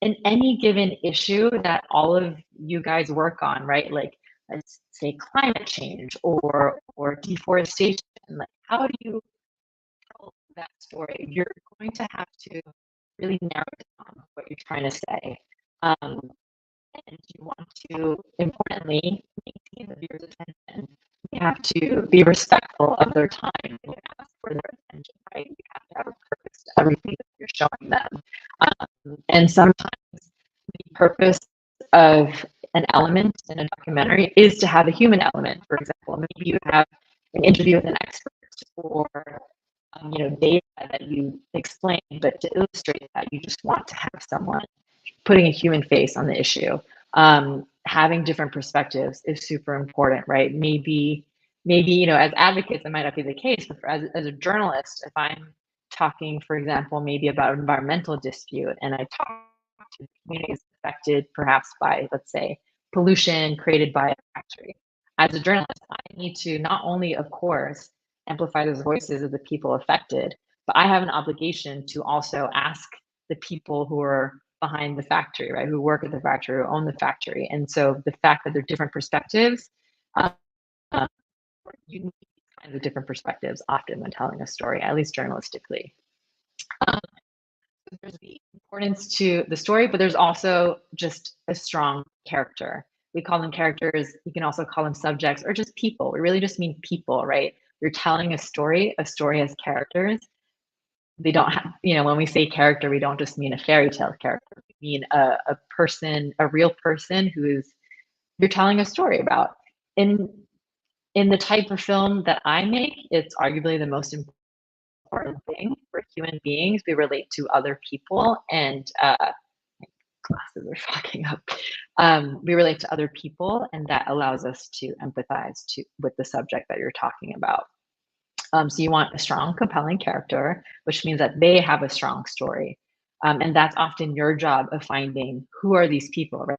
In any given issue that all of you guys work on, right? Like, let's say climate change or deforestation. Like, how do you tell that story? You're going to have to really narrow down what you're trying to say. And you want to, importantly, maintain the viewer's attention. You have to be respectful of their time and ask for their attention, right? You have to have a purpose to everything that you're showing them. And sometimes the purpose of an element in a documentary is to have a human element. For example, maybe you have an interview with an expert, or you know, data that you explain, but to illustrate that, you just want to have someone putting a human face on the issue. Having different perspectives is super important, right? Maybe, you know, as advocates, it might not be the case, but as a journalist, if I'm talking, for example, maybe about an environmental dispute, and I talk to communities affected perhaps by, let's say, pollution created by a factory. As a journalist, I need to not only, of course, amplify those voices of the people affected, but I have an obligation to also ask the people who are behind the factory, right, who work at the factory, who own the factory. And so the fact that they're different perspectives, you need these kinds of different perspectives often when telling a story, at least journalistically. There's the importance to the story, but there's also just a strong character. We call them characters. You can also call them subjects or just people. We really just mean people, right? You're telling a story has characters. They don't have, you know, when we say character, we don't just mean a fairy tale character. We mean a person, a real person you're telling a story about. In the type of film that I make, it's arguably the most important thing for human beings. We relate to other people, and glasses are fogging up. We relate to other people, and that allows us to empathize with the subject that you're talking about. So you want a strong, compelling character, which means that they have a strong story. And that's often your job of finding who are these people, right?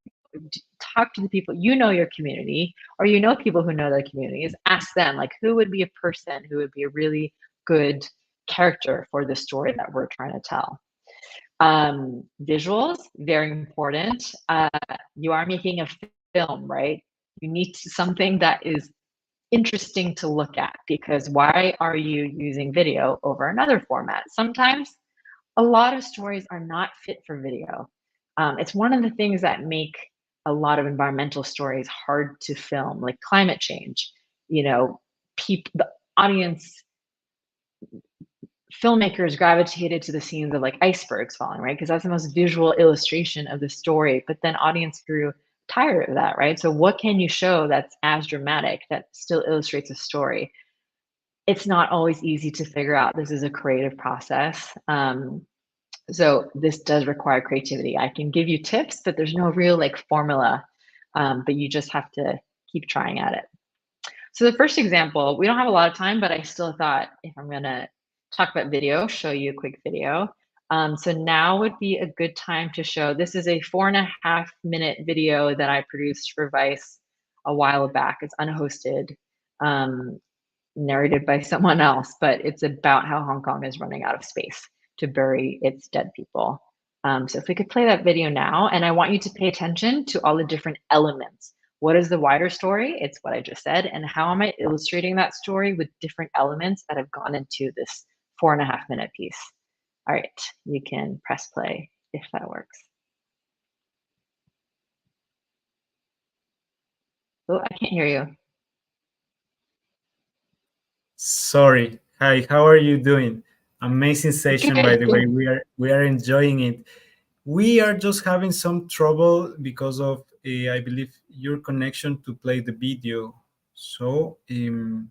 Talk to the people, you know, your community, or you know people who know their communities. Ask them, like, who would be a person who would be a really good character for the story that we're trying to tell. Visuals, very important. You are making a film, right? You need something that is interesting to look at, because why are you using video over another format? Sometimes a lot of stories are not fit for video. It's one of the things that make a lot of environmental stories hard to film, like climate change. You know, the audience, filmmakers gravitated to the scenes of like icebergs falling, right? Because that's the most visual illustration of the story. But then audience grew tired of that, right? So what can you show that's as dramatic, that still illustrates a story? It's not always easy to figure out. This is a creative process. So this does require creativity. I can give you tips, but there's no real like formula, but you just have to keep trying at it. So the first example, we don't have a lot of time, but I still thought if I'm gonna talk about video, show you a quick video. So now would be a good time to show, this is a 4.5 minute video that I produced for Vice a while back. It's unhosted, narrated by someone else, but it's about how Hong Kong is running out of space to bury its dead people. So if we could play that video now, and I want you to pay attention to all the different elements. What is the wider story? It's what I just said. And how am I illustrating that story with different elements that have gone into this 4.5-minute piece? All right, you can press play if that works. Oh, I can't hear you. Sorry. Hi, how are you doing? Amazing session, by the way. We are enjoying it. We are just having some trouble because of, I believe, your connection to play the video. So, you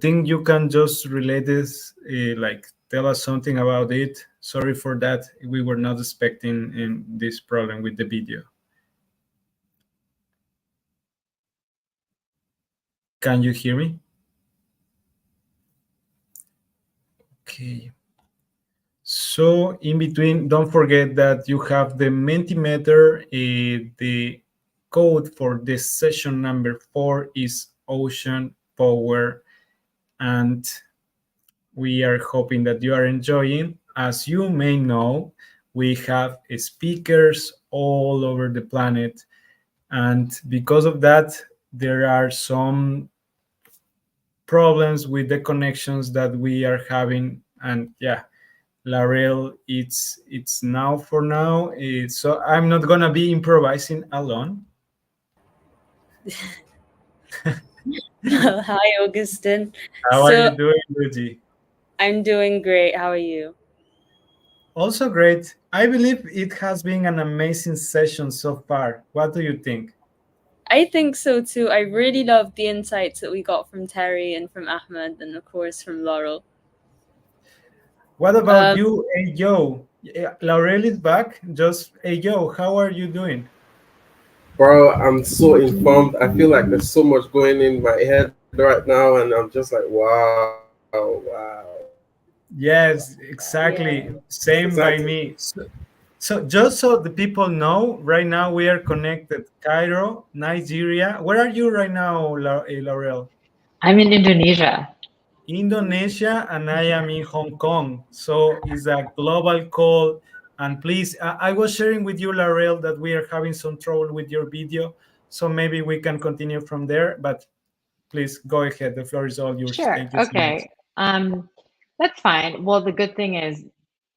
think you can just relate this, like tell us something about it? Sorry for that. We were not expecting this problem with the video. Can you hear me? Okay. So in between, don't forget that you have the Mentimeter. The code for this session number 4 is Ocean Power, and we are hoping that you are enjoying. As you may know, we have speakers all over the planet, and because of that, there are some problems with the connections that we are having. And yeah, Laurel, it's now for now. So I'm not gonna be improvising alone. Hi, Augustin. How are you doing, Luigi? I'm doing great. How are you? Also great. I believe it has been an amazing session so far. What do you think? I think so too. I really loved the insights that we got from Terry and from Ahmed, and of course from Laurel. What about you? Hey, Joe. Laurel is back. Just, hey, Joe, how are you doing? Bro, I'm so informed. I feel like there's so much going in my head right now, and I'm just like, wow. Yes, exactly. Same by me. So just so the people know, right now we are connected. Cairo, Nigeria. Where are you right now, Laurel? I'm in Indonesia. Indonesia, and I am in Hong Kong. So it's a global call. And please, I was sharing with you, Laurel, that we are having some trouble with your video. So maybe we can continue from there. But please go ahead. The floor is all yours. Sure. Thank you Okay. so much. That's fine. Well, the good thing is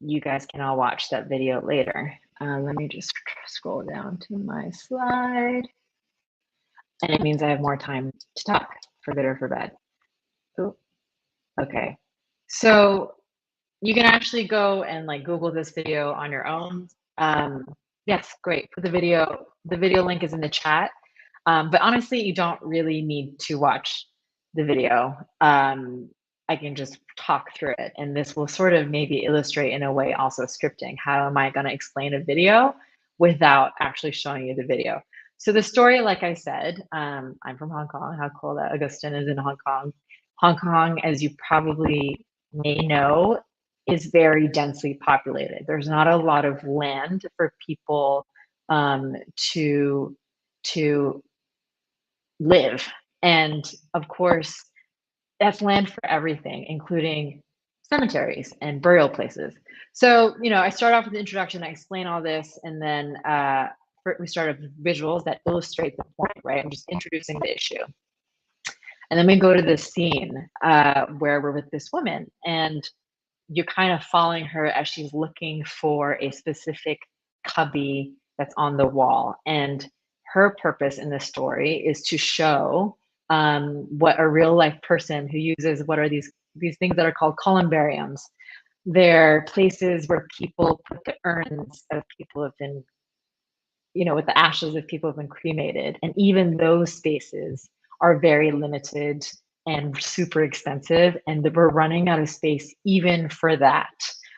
you guys can all watch that video later. Let me just scroll down to my slide. And it means I have more time to talk, for good or for bad. Ooh. Okay. So you can actually go and like Google this video on your own. Yes, great. Put the video link is in the chat. But honestly, you don't really need to watch the video. I can just talk through it, and this will sort of maybe illustrate in a way also scripting. How am I going to explain a video without actually showing you the video? So the story, like I said, I'm from Hong Kong. How cool that Augustin is in Hong Kong. Hong Kong, as you probably may know, is very densely populated. There's not a lot of land for people to live. And of course, that's land for everything, including cemeteries and burial places. So, I start off with the introduction, I explain all this, and then we start with visuals that illustrate the point, right? I'm just introducing the issue. And then we go to this scene where we're with this woman, and you're kind of following her as she's looking for a specific cubby that's on the wall. And her purpose in this story is to show what a real life person who uses, what are these things that are called columbariums. They're places where people put the urns of people who have been, with the ashes of people who have been cremated. And even those spaces are very limited and super expensive, and we're running out of space even for that.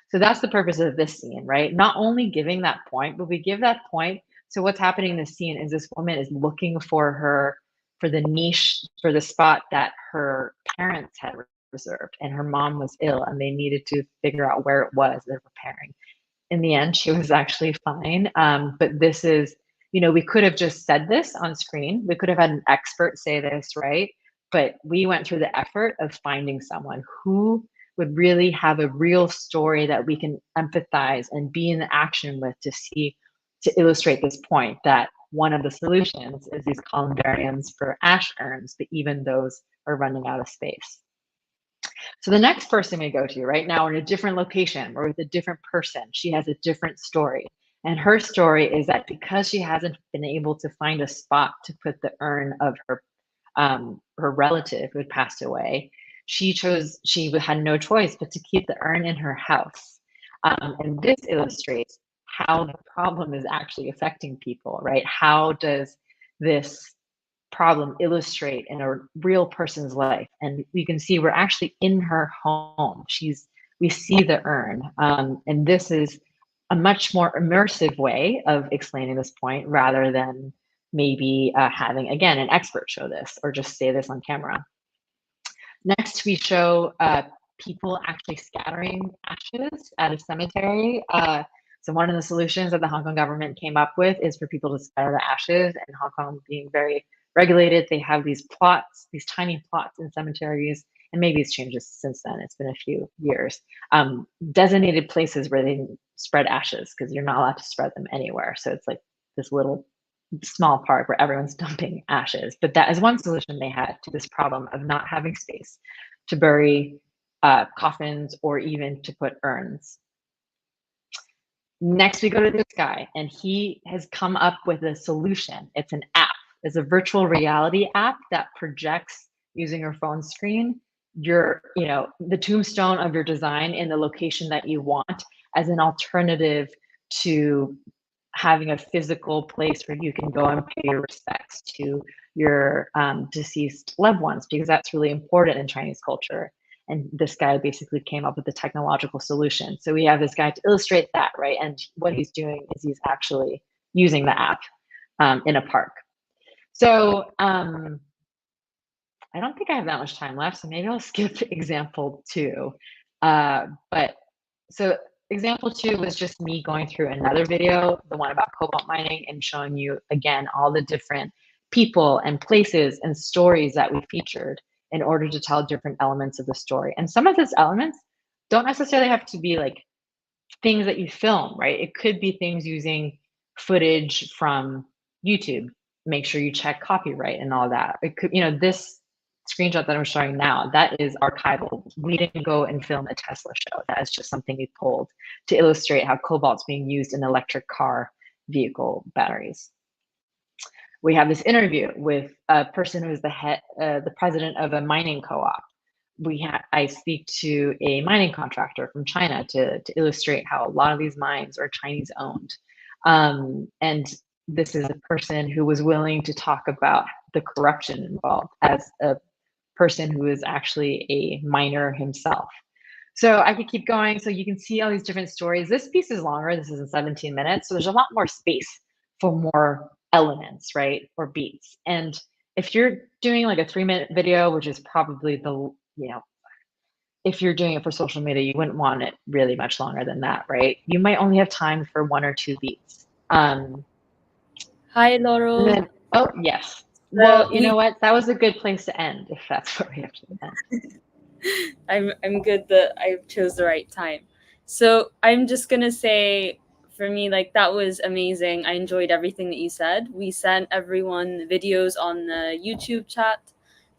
So that's the purpose of this scene, right? Not only giving that point, but we give that point. So what's happening in this scene is this woman is looking for the niche, for the spot that her parents had reserved, and her mom was ill, and they needed to figure out where it was they're preparing. In the end, she was actually fine. But this is, we could have just said this on screen. We could have had an expert say this, right? But we went through the effort of finding someone who would really have a real story that we can empathize and be in action with to illustrate this point that one of the solutions is these columbariums for ash urns, but even those are running out of space. So the next person we go to right now, we're in a different location, we're with a different person. She has a different story. And her story is that because she hasn't been able to find a spot to put the urn of her relative who had passed away, she had no choice but to keep the urn in her house. And this illustrates how the problem is actually affecting people, right? How does this problem illustrate in a real person's life? And we can see we're actually in her home. We see the urn, and this is a much more immersive way of explaining this point rather than maybe having, again, an expert show this or just say this on camera. Next, we show people actually scattering ashes at a cemetery. So one of the solutions that the Hong Kong government came up with is for people to scatter the ashes, and Hong Kong being very regulated, they have these plots, these tiny plots in cemeteries, and maybe it's changed since then, it's been a few years, designated places where they spread ashes because you're not allowed to spread them anywhere. So it's like this little small park where everyone's dumping ashes. But that is one solution they had to this problem of not having space to bury coffins or even to put urns. Next, we go to this guy, and he has come up with a solution. It's an app. It's a virtual reality app that projects using your phone screen the tombstone of your design in the location that you want as an alternative to having a physical place where you can go and pay your respects to your deceased loved ones, because that's really important in Chinese culture. And this guy basically came up with the technological solution. So we have this guy to illustrate that, right? And what he's doing is he's actually using the app in a park. So I don't think I have that much time left, so maybe I'll skip example 2. But so example 2 was just me going through another video, the one about cobalt mining, and showing you again all the different people and places and stories that we featured in order to tell different elements of the story. And some of those elements don't necessarily have to be like things that you film, right? It could be things using footage from YouTube. Make sure you check copyright and all that. It could, this screenshot that I'm showing now, that is archival. We didn't go and film a Tesla show. That is just something we pulled to illustrate how cobalt's being used in electric car vehicle batteries. We have this interview with a person who is the president of a mining co-op. I speak to a mining contractor from China to illustrate how a lot of these mines are Chinese owned. And this is a person who was willing to talk about the corruption involved as a person who is actually a miner himself. So I could keep going. So you can see all these different stories. This piece is longer. This is in 17 minutes. So there's a lot more space for more elements, right? Or beats. And if you're doing like a 3-minute video, which is probably if you're doing it for social media, you wouldn't want it really much longer than that, right? You might only have time for 1 or 2 beats. Hi, Laurel. Oh, yes. Well, you know what? That was a good place to end, if that's where we have to end. I'm good that I chose the right time. So I'm just gonna say, for me, like, that was amazing. I enjoyed everything that you said. We sent everyone videos on the YouTube chat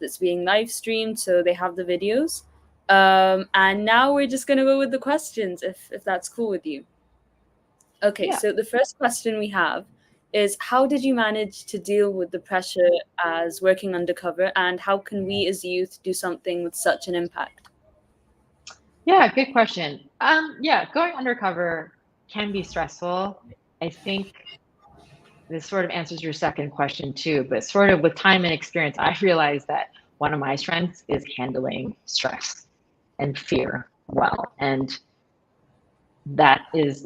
that's being live streamed, so they have the videos. And now we're just gonna go with the questions, if that's cool with you. Okay, yeah. So the first question we have is, how did you manage to deal with the pressure as working undercover, and how can we as youth do something with such an impact? Yeah, good question. Yeah, going undercover can be stressful. I think this sort of answers your second question too, but sort of with time and experience, I realized that one of my strengths is handling stress and fear well. And that is,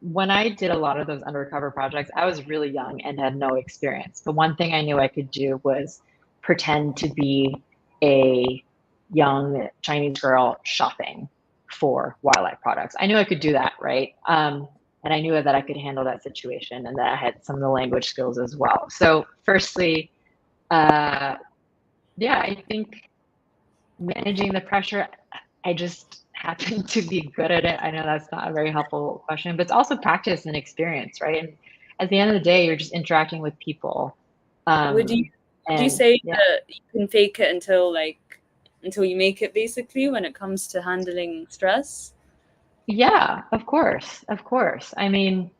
when I did a lot of those undercover projects, I was really young and had no experience. The one thing I knew I could do was pretend to be a young Chinese girl shopping for wildlife products. I knew I could do that, right? And I knew that I could handle that situation and that I had some of the language skills as well. So firstly, yeah, I think managing the pressure, I just happen to be good at it. I know that's not a very helpful question, but it's also practice and experience, right? And at the end of the day, you're just interacting with people. Would you and say yeah. that you can fake it until you make it, basically, when it comes to handling stress? Yeah, of course, of course. I mean,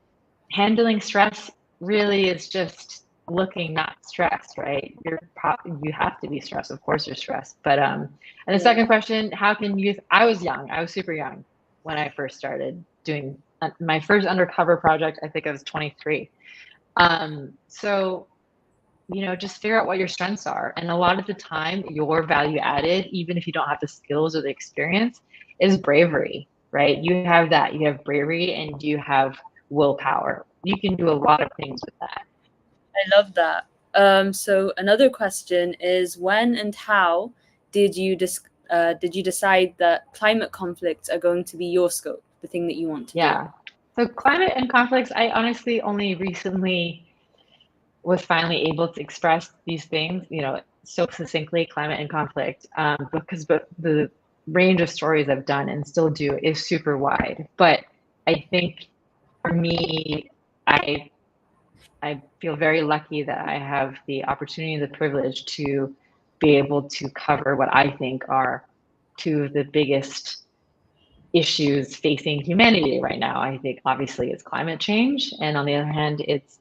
handling stress really is just looking not stressed, right? You have to be stressed. Of course you're stressed. But and the second question, how can you? I was young. I was super young when I first started doing my first undercover project. I think I was 23. So just figure out what your strengths are. And a lot of the time, your value added, even if you don't have the skills or the experience, is bravery, right? You have that. You have bravery and you have willpower. You can do a lot of things with that. I love that. So another question is, when and how did you decide that climate conflicts are going to be your scope, the thing that you want to do? So climate and conflicts, I honestly only recently was finally able to express these things, so succinctly, climate and conflict, because the range of stories I've done and still do is super wide. But I think for me, I feel very lucky that I have the opportunity and the privilege to be able to cover what I think are two of the biggest issues facing humanity right now. I think obviously it's climate change, and on the other hand, it's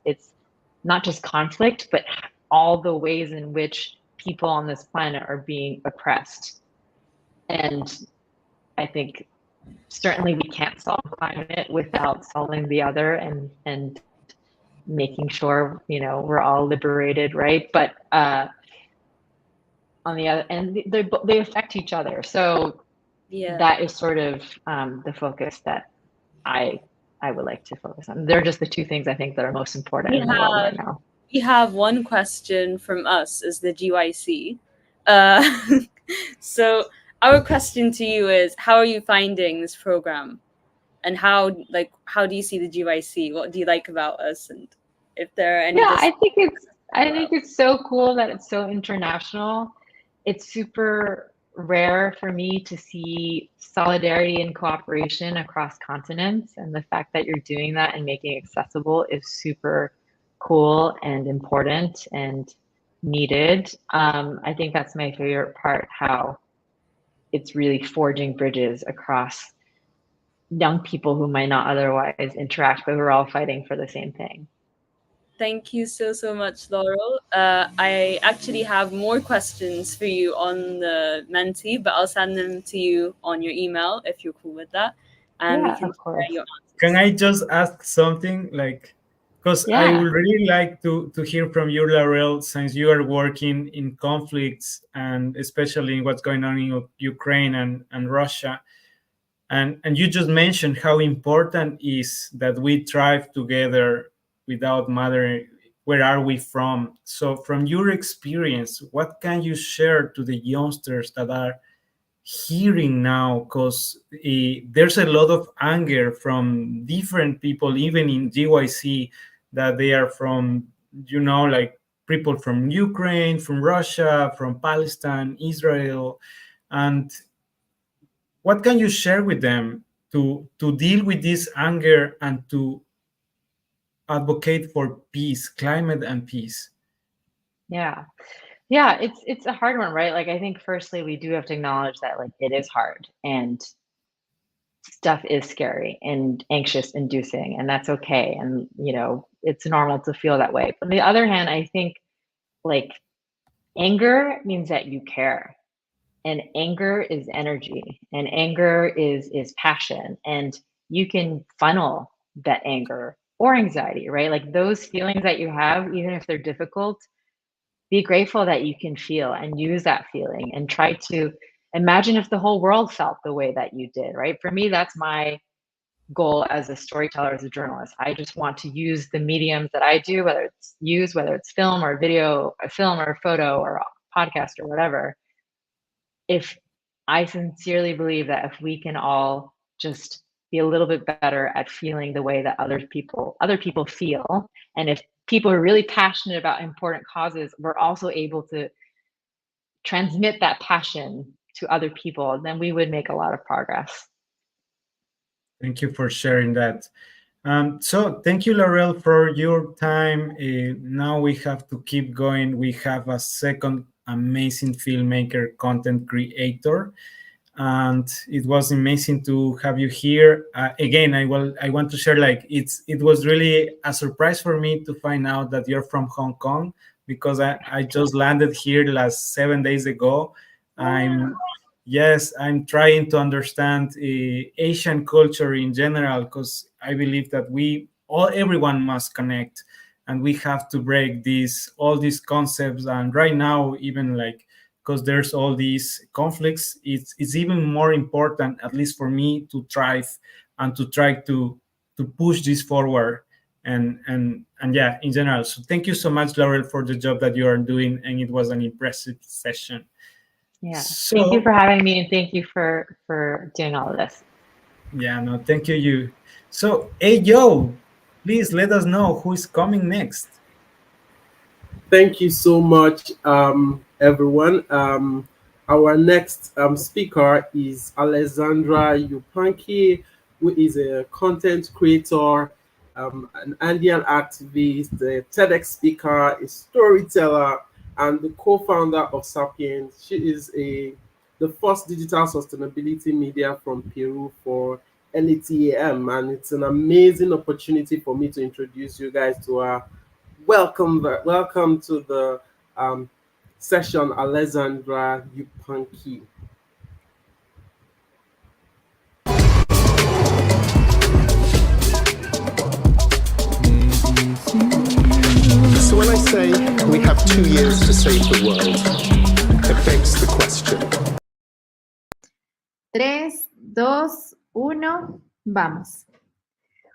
not just conflict, but all the ways in which people on this planet are being oppressed. And I think certainly we can't solve climate without solving the other and making sure we're all liberated, right? But on the other, and they affect each other. So that is sort of the focus that I would like to focus on. They're just the two things I think that are most important in the world right now. We have one question from us as the GYC. So our question to you is, how are you finding this program? And how do you see the GYC? What do you like about us? And if there are any... I think it's so cool that it's so international. It's super rare for me to see solidarity and cooperation across continents, and the fact that you're doing that and making it accessible is super cool and important and needed. I think that's my favorite part, how it's really forging bridges across young people who might not otherwise interact, but we're all fighting for the same thing. Thank you so much, Laurel. I actually have more questions for you on the Menti, but I'll send them to you on your email if you're cool with that. And we can of course. your Can I just ask something? Because I would really like to hear from you, Laurel, since you are working in conflicts and especially in what's going on in Ukraine and Russia. And you just mentioned how important is that we thrive together without mattering where are we from. So from your experience, what can you share to the youngsters that are hearing now? Because there's a lot of anger from different people, even in GYC, that they are from, people from Ukraine, from Russia, from Palestine, Israel. And what can you share with them to deal with this anger and to advocate for peace, climate and peace? Yeah, it's a hard one, right? I think firstly we do have to acknowledge that it is hard and stuff is scary and anxious inducing, and that's okay. And it's normal to feel that way. But on the other hand, I think anger means that you care. And anger is energy, and anger is passion, and you can funnel that anger or anxiety, right? Those feelings that you have, even if they're difficult, be grateful that you can feel and use that feeling, and try to imagine if the whole world felt the way that you did, right? For me, that's my goal as a storyteller, as a journalist. I just want to use the mediums that I do, whether it's film or video, a film or a photo or a podcast or whatever. If I sincerely believe that if we can all just be a little bit better at feeling the way that other people feel, and if people are really passionate about important causes, we're also able to transmit that passion to other people, then we would make a lot of progress. Thank you for sharing that. So thank you, Laurel, for your time. Now we have to keep going. We have a second amazing filmmaker, content creator, and it was amazing to have you here. Again, I want to share, like, it was really a surprise for me to find out that you're from Hong Kong, because I just landed here last 7 days ago. I'm trying to understand Asian culture in general, because I believe that everyone must connect, and we have to break all these concepts. And right now, even like, because there's all these conflicts, it's even more important, at least for me, to thrive and to try to push this forward. And yeah, in general. So thank you so much, Laurel, for the job that you are doing, and it was an impressive session. Yeah, So, thank you for having me, and thank you for doing all of this. Yeah, no, thank you. So, hey, Joe, please let us know who is coming next. Thank you so much, everyone. Our next speaker is Alessandra Yupanqui, who is a content creator, an Andean activist, a TEDx speaker, a storyteller, and the co-founder of Sapiens. She is the first digital sustainability media from Peru for LATAM, and it's an amazing opportunity for me to introduce you guys to her. Welcome to the session, Alessandra Yupanqui. So when I say we have 2 years to save the world, it begs the question. 3, 2, 1, vamos.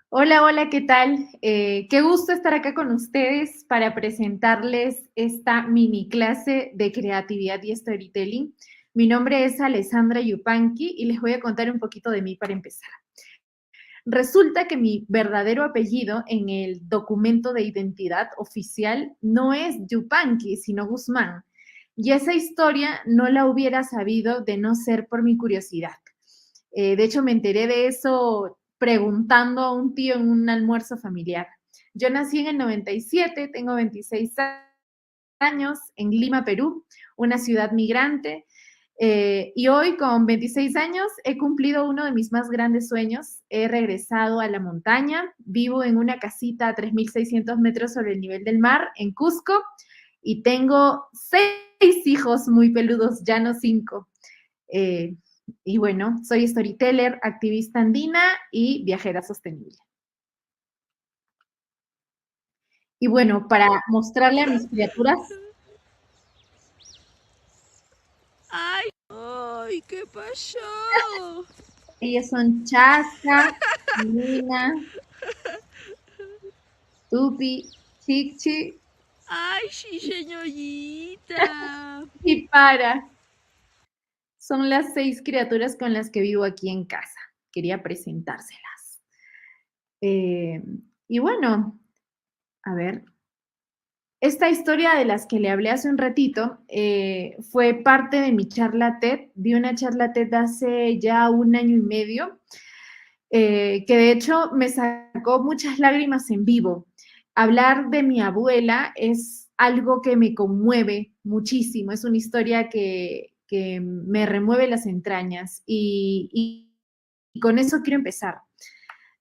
Hola, ¿qué tal? Qué gusto estar acá con ustedes para presentarles esta mini clase de creatividad y storytelling. Mi nombre es Alessandra Yupanqui y les voy a contar un poquito de mí para empezar. Resulta que mi verdadero apellido en el documento de identidad oficial no es Yupanqui, sino Guzmán. Y esa historia no la hubiera sabido de no ser por mi curiosidad. De hecho, me enteré de eso preguntando a un tío en un almuerzo familiar. Yo nací en el 97, tengo 26 años, en Lima, Perú, una ciudad migrante. Y hoy, con 26 años, he cumplido uno de mis más grandes sueños. He regresado a la montaña, vivo en una casita a 3.600 metros sobre el nivel del mar, en Cusco, y tengo 6 hijos muy peludos, ya no 5. Y bueno, soy storyteller, activista andina y viajera sostenible. Y bueno, para mostrarle a mis criaturas... ¡Ay! ¡Ay! ¿Qué pasó? Ellas son Chasca, Nina, Tupi, Chichi. ¡Ay, sí, señorita! Y Para. Son las 6 criaturas con las que vivo aquí en casa. Quería presentárselas. Y bueno, a ver. Esta historia de las que le hablé hace un ratito fue parte de mi charla TED. Di una charla TED hace ya 1 año y medio, que de hecho me sacó muchas lágrimas en vivo. Hablar de mi abuela es algo que me conmueve muchísimo. Es una historia que me remueve las entrañas y con eso quiero empezar.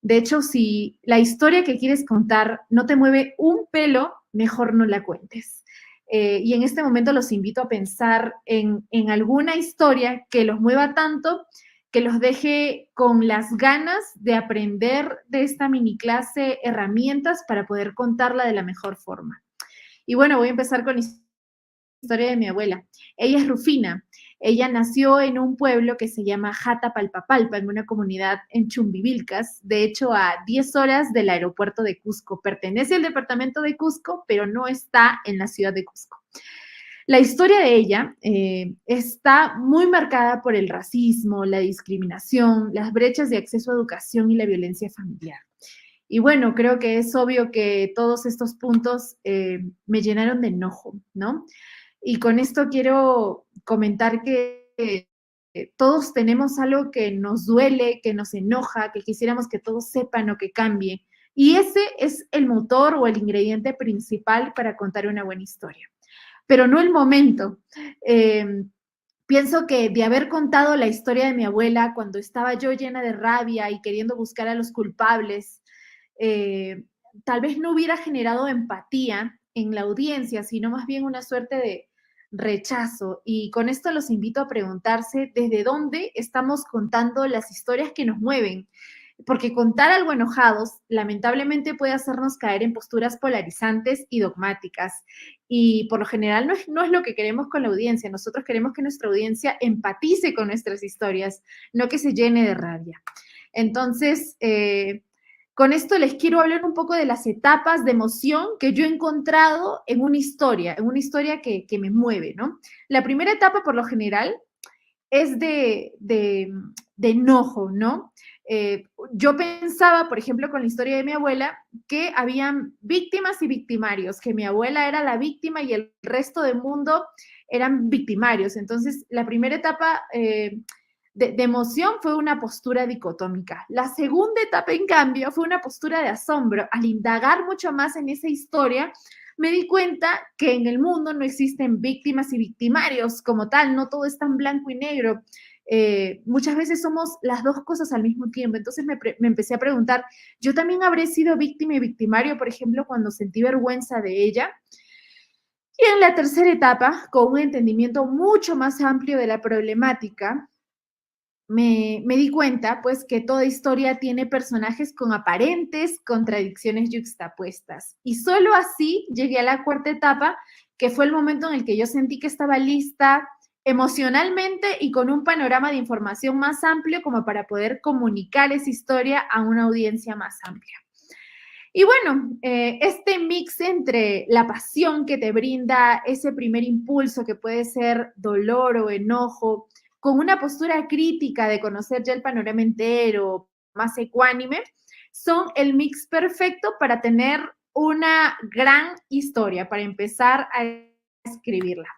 De hecho, si la historia que quieres contar no te mueve un pelo, mejor no la cuentes. Y en este momento los invito a pensar en alguna historia que los mueva tanto, que los deje con las ganas de aprender de esta mini clase herramientas para poder contarla de la mejor forma. Y bueno, voy a empezar con la historia de mi abuela. Ella es Rufina. Ella nació en un pueblo que se llama Jatapalpapalpa, en una comunidad en Chumbivilcas, de hecho a 10 horas del aeropuerto de Cusco. Pertenece al departamento de Cusco, pero no está en la ciudad de Cusco. La historia de ella está muy marcada por el racismo, la discriminación, las brechas de acceso a educación y la violencia familiar. Y bueno, creo que es obvio que todos estos puntos me llenaron de enojo, ¿no? Y con esto quiero comentar que todos tenemos algo que nos duele, que nos enoja, que quisiéramos que todos sepan o que cambie. Y ese es el motor o el ingrediente principal para contar una buena historia. Pero no el momento. Pienso que de haber contado la historia de mi abuela cuando estaba yo llena de rabia y queriendo buscar a los culpables, tal vez no hubiera generado empatía en la audiencia, sino más bien una suerte de rechazo. Y con esto los invito a preguntarse desde dónde estamos contando las historias que nos mueven. Porque contar algo enojados, lamentablemente, puede hacernos caer en posturas polarizantes y dogmáticas. Y por lo general no es lo que queremos con la audiencia. Nosotros queremos que nuestra audiencia empatice con nuestras historias, no que se llene de rabia. Entonces, con esto les quiero hablar un poco de las etapas de emoción que yo he encontrado en una historia que me mueve, ¿no? La primera etapa, por lo general, es de enojo, ¿no? Yo pensaba, por ejemplo, con la historia de mi abuela, que habían víctimas y victimarios, que mi abuela era la víctima y el resto del mundo eran victimarios. Entonces, la primera etapa de emoción fue una postura dicotómica. La segunda etapa, en cambio, fue una postura de asombro. Al indagar mucho más en esa historia, me di cuenta que en el mundo no existen víctimas y victimarios como tal, no todo es tan blanco y negro. Muchas veces somos las dos cosas al mismo tiempo. Entonces me empecé a preguntar, ¿yo también habré sido víctima y victimario, por ejemplo, cuando sentí vergüenza de ella? Y en la tercera etapa, con un entendimiento mucho más amplio de la problemática, me di cuenta, pues, que toda historia tiene personajes con aparentes contradicciones yuxtapuestas. Y solo así llegué a la cuarta etapa, que fue el momento en el que yo sentí que estaba lista emocionalmente y con un panorama de información más amplio como para poder comunicar esa historia a una audiencia más amplia. Y bueno, este mix entre la pasión que te brinda ese primer impulso, que puede ser dolor o enojo, con una postura crítica de conocer ya el panorama entero, más ecuánime, son el mix perfecto para tener una gran historia, para empezar a escribirla.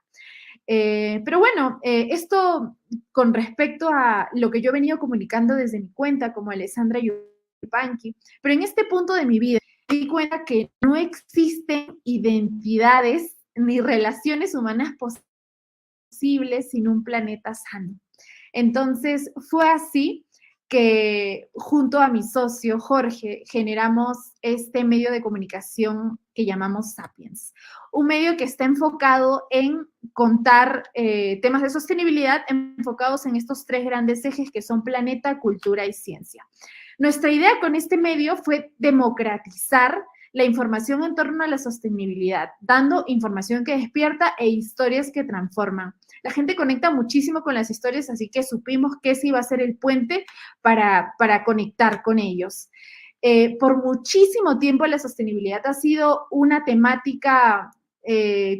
Pero bueno, esto con respecto a lo que yo he venido comunicando desde mi cuenta como Alessandra Yupanqui, pero en este punto de mi vida me di cuenta que no existen identidades ni relaciones humanas posibles sin un planeta sano. Entonces, fue así que junto a mi socio Jorge generamos este medio de comunicación que llamamos Sapiens, un medio que está enfocado en contar temas de sostenibilidad enfocados en estos tres grandes ejes que son planeta, cultura y ciencia. Nuestra idea con este medio fue democratizar la información en torno a la sostenibilidad, dando información que despierta e historias que transforman. La gente conecta muchísimo con las historias, así que supimos que ese iba a ser el puente para conectar con ellos. Por muchísimo tiempo la sostenibilidad ha sido una temática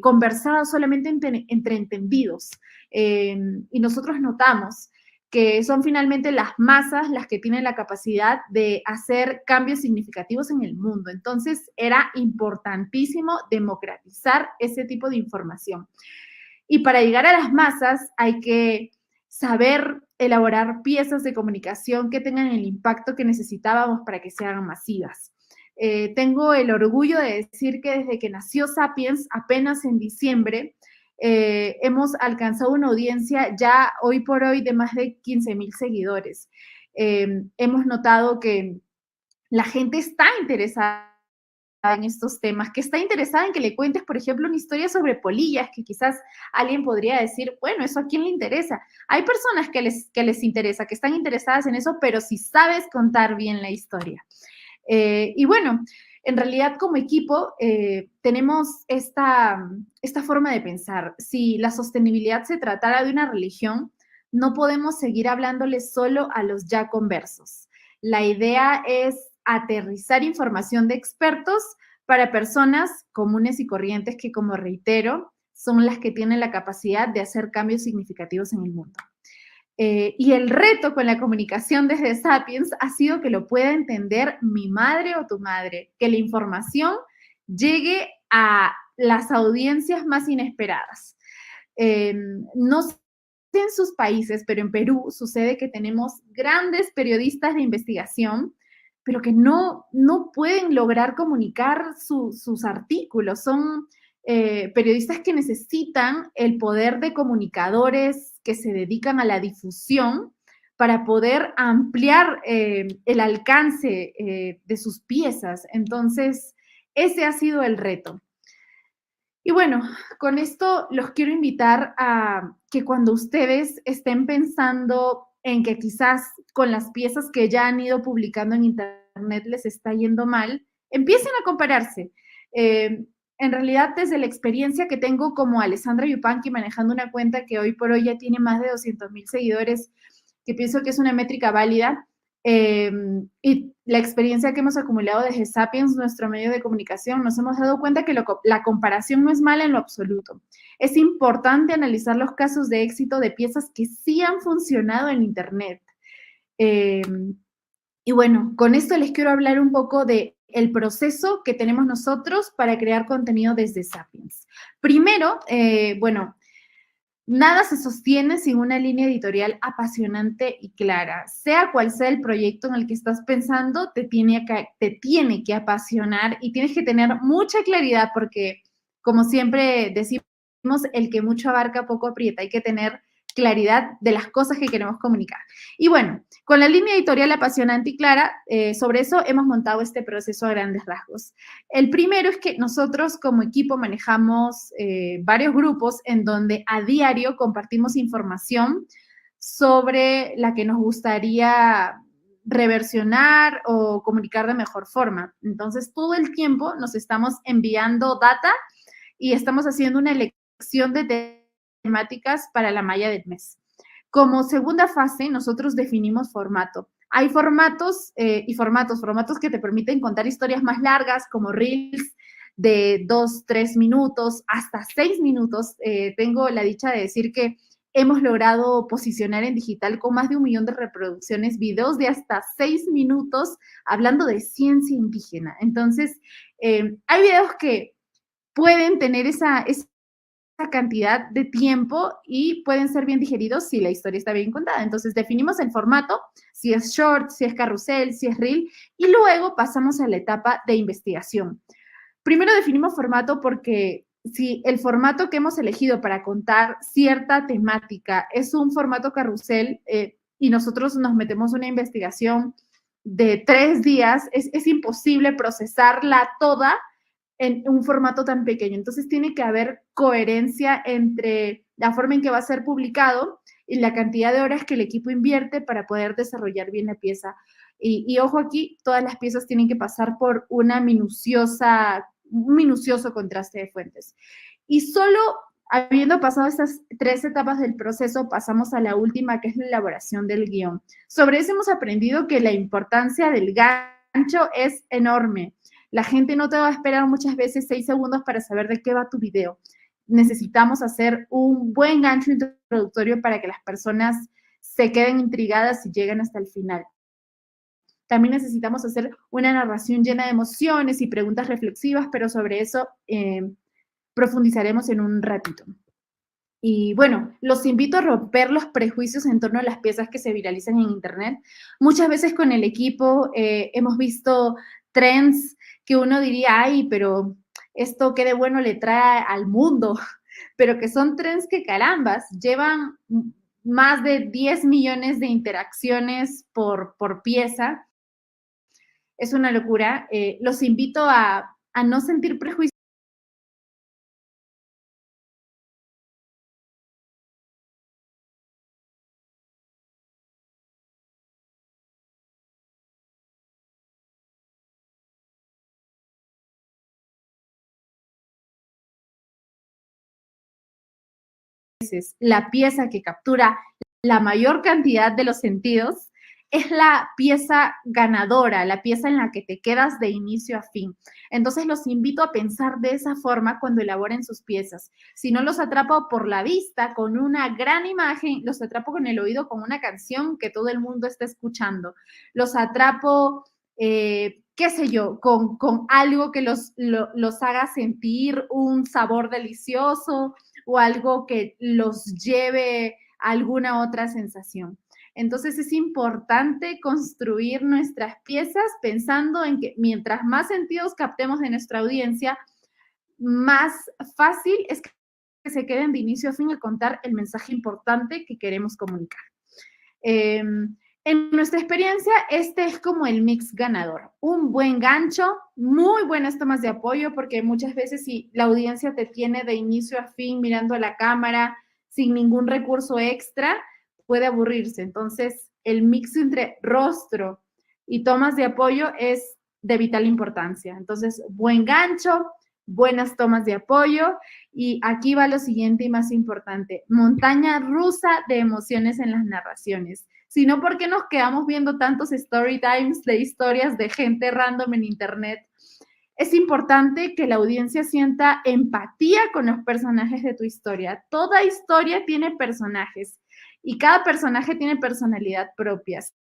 conversada solamente entre entendidos, y nosotros notamos que son finalmente las masas las que tienen la capacidad de hacer cambios significativos en el mundo. Entonces, era importantísimo democratizar ese tipo de información. Y para llegar a las masas hay que saber elaborar piezas de comunicación que tengan el impacto que necesitábamos para que se hagan masivas. Tengo el orgullo de decir que desde que nació Sapiens, apenas en diciembre, hemos alcanzado una audiencia ya hoy por hoy de más de 15,000 seguidores. Hemos notado que la gente está interesada en estos temas, que está interesada en que le cuentes, por ejemplo, una historia sobre polillas, que quizás alguien podría decir, bueno, ¿eso a quién le interesa? Hay personas que les interesa, que están interesadas en eso, pero si sabes contar bien la historia. Y bueno, en realidad como equipo tenemos esta forma de pensar. Si la sostenibilidad se tratara de una religión, no podemos seguir hablándole solo a los ya conversos. La idea es aterrizar información de expertos para personas comunes y corrientes que, como reitero, son las que tienen la capacidad de hacer cambios significativos en el mundo. Y el reto con la comunicación desde Sapiens ha sido que lo pueda entender mi madre o tu madre, que la información llegue a las audiencias más inesperadas. No en sus países, pero en Perú sucede que tenemos grandes periodistas de investigación, pero que no pueden lograr comunicar sus artículos. Son periodistas que necesitan el poder de comunicadores que se dedican a la difusión para poder ampliar el alcance de sus piezas. Entonces, ese ha sido el reto. Y bueno, con esto los quiero invitar a que cuando ustedes estén pensando en que quizás con las piezas que ya han ido publicando en internet les está yendo mal, empiecen a compararse. En realidad, desde la experiencia que tengo como Alessandra Yupanqui manejando una cuenta que hoy por hoy ya tiene más de 200,000 seguidores, que pienso que es una métrica válida, y la experiencia que hemos acumulado desde Sapiens, nuestro medio de comunicación, nos hemos dado cuenta que la comparación no es mala en lo absoluto. Es importante analizar los casos de éxito de piezas que sí han funcionado en Internet. Y bueno, con esto les quiero hablar un poco de el proceso que tenemos nosotros para crear contenido desde Sapiens. Primero, bueno, nada se sostiene sin una línea editorial apasionante y clara. Sea cual sea el proyecto en el que estás pensando, te tiene que apasionar y tienes que tener mucha claridad porque, como siempre decimos, el que mucho abarca, poco aprieta. Hay que tener claridad de las cosas que queremos comunicar. Y bueno, con la línea editorial apasionante y clara, sobre eso hemos montado este proceso a grandes rasgos. El primero es que nosotros como equipo manejamos varios grupos en donde a diario compartimos información sobre la que nos gustaría reversionar o comunicar de mejor forma. Entonces, todo el tiempo nos estamos enviando data y estamos haciendo una elección de temáticas para la malla del mes. Como segunda fase, nosotros definimos formato. Hay formatos y formatos que te permiten contar historias más largas, como reels de 2, 3 minutos, hasta 6 minutos. Tengo la dicha de decir que hemos logrado posicionar en digital con más de 1 millón de reproducciones, videos de hasta 6 minutos hablando de ciencia indígena. Entonces, hay videos que pueden tener esa cantidad de tiempo y pueden ser bien digeridos si la historia está bien contada. Entonces, definimos el formato, si es short, si es carrusel, si es reel, y luego pasamos a la etapa de investigación. Primero definimos formato porque si el formato que hemos elegido para contar cierta temática es un formato carrusel y nosotros nos metemos una investigación de 3 días, es imposible procesarla toda en un formato tan pequeño. Entonces, tiene que haber coherencia entre la forma en que va a ser publicado y la cantidad de horas que el equipo invierte para poder desarrollar bien la pieza. Y ojo aquí, todas las piezas tienen que pasar por un minucioso contraste de fuentes. Y solo habiendo pasado estas 3 etapas del proceso, pasamos a la última, que es la elaboración del guión. Sobre eso hemos aprendido que la importancia del gancho es enorme. La gente no te va a esperar muchas veces 6 segundos para saber de qué va tu video. Necesitamos hacer un buen gancho introductorio para que las personas se queden intrigadas y lleguen hasta el final. También necesitamos hacer una narración llena de emociones y preguntas reflexivas, pero sobre eso profundizaremos en un ratito. Y bueno, los invito a romper los prejuicios en torno a las piezas que se viralizan en Internet. Muchas veces con el equipo hemos visto trends que uno diría, ay, pero esto qué de bueno le trae al mundo, pero que son trends que carambas, llevan más de 10 millones de interacciones por pieza. Es una locura. Los invito a no sentir prejuicios. La pieza que captura la mayor cantidad de los sentidos es la pieza ganadora, la pieza en la que te quedas de inicio a fin. Entonces los invito a pensar de esa forma cuando elaboren sus piezas. Si no los atrapo por la vista con una gran imagen, los atrapo con el oído con una canción que todo el mundo está escuchando. Los atrapo, qué sé yo, con algo que los haga sentir un sabor delicioso o algo que los lleve alguna otra sensación. Entonces es importante construir nuestras piezas pensando en que mientras más sentidos captemos de nuestra audiencia, más fácil es que se queden de inicio a fin a contar el mensaje importante que queremos comunicar. En nuestra experiencia, este es como el mix ganador. Un buen gancho, muy buenas tomas de apoyo, porque muchas veces si la audiencia te tiene de inicio a fin mirando a la cámara sin ningún recurso extra, puede aburrirse. Entonces, el mix entre rostro y tomas de apoyo es de vital importancia. Entonces, buen gancho, buenas tomas de apoyo, y aquí va lo siguiente y más importante: montaña rusa de emociones en las narraciones. Sino porque nos quedamos viendo tantos story times de historias de gente random en internet. Es importante que la audiencia sienta empatía con los personajes de tu historia. Toda historia tiene personajes y cada personaje tiene personalidad propia. Si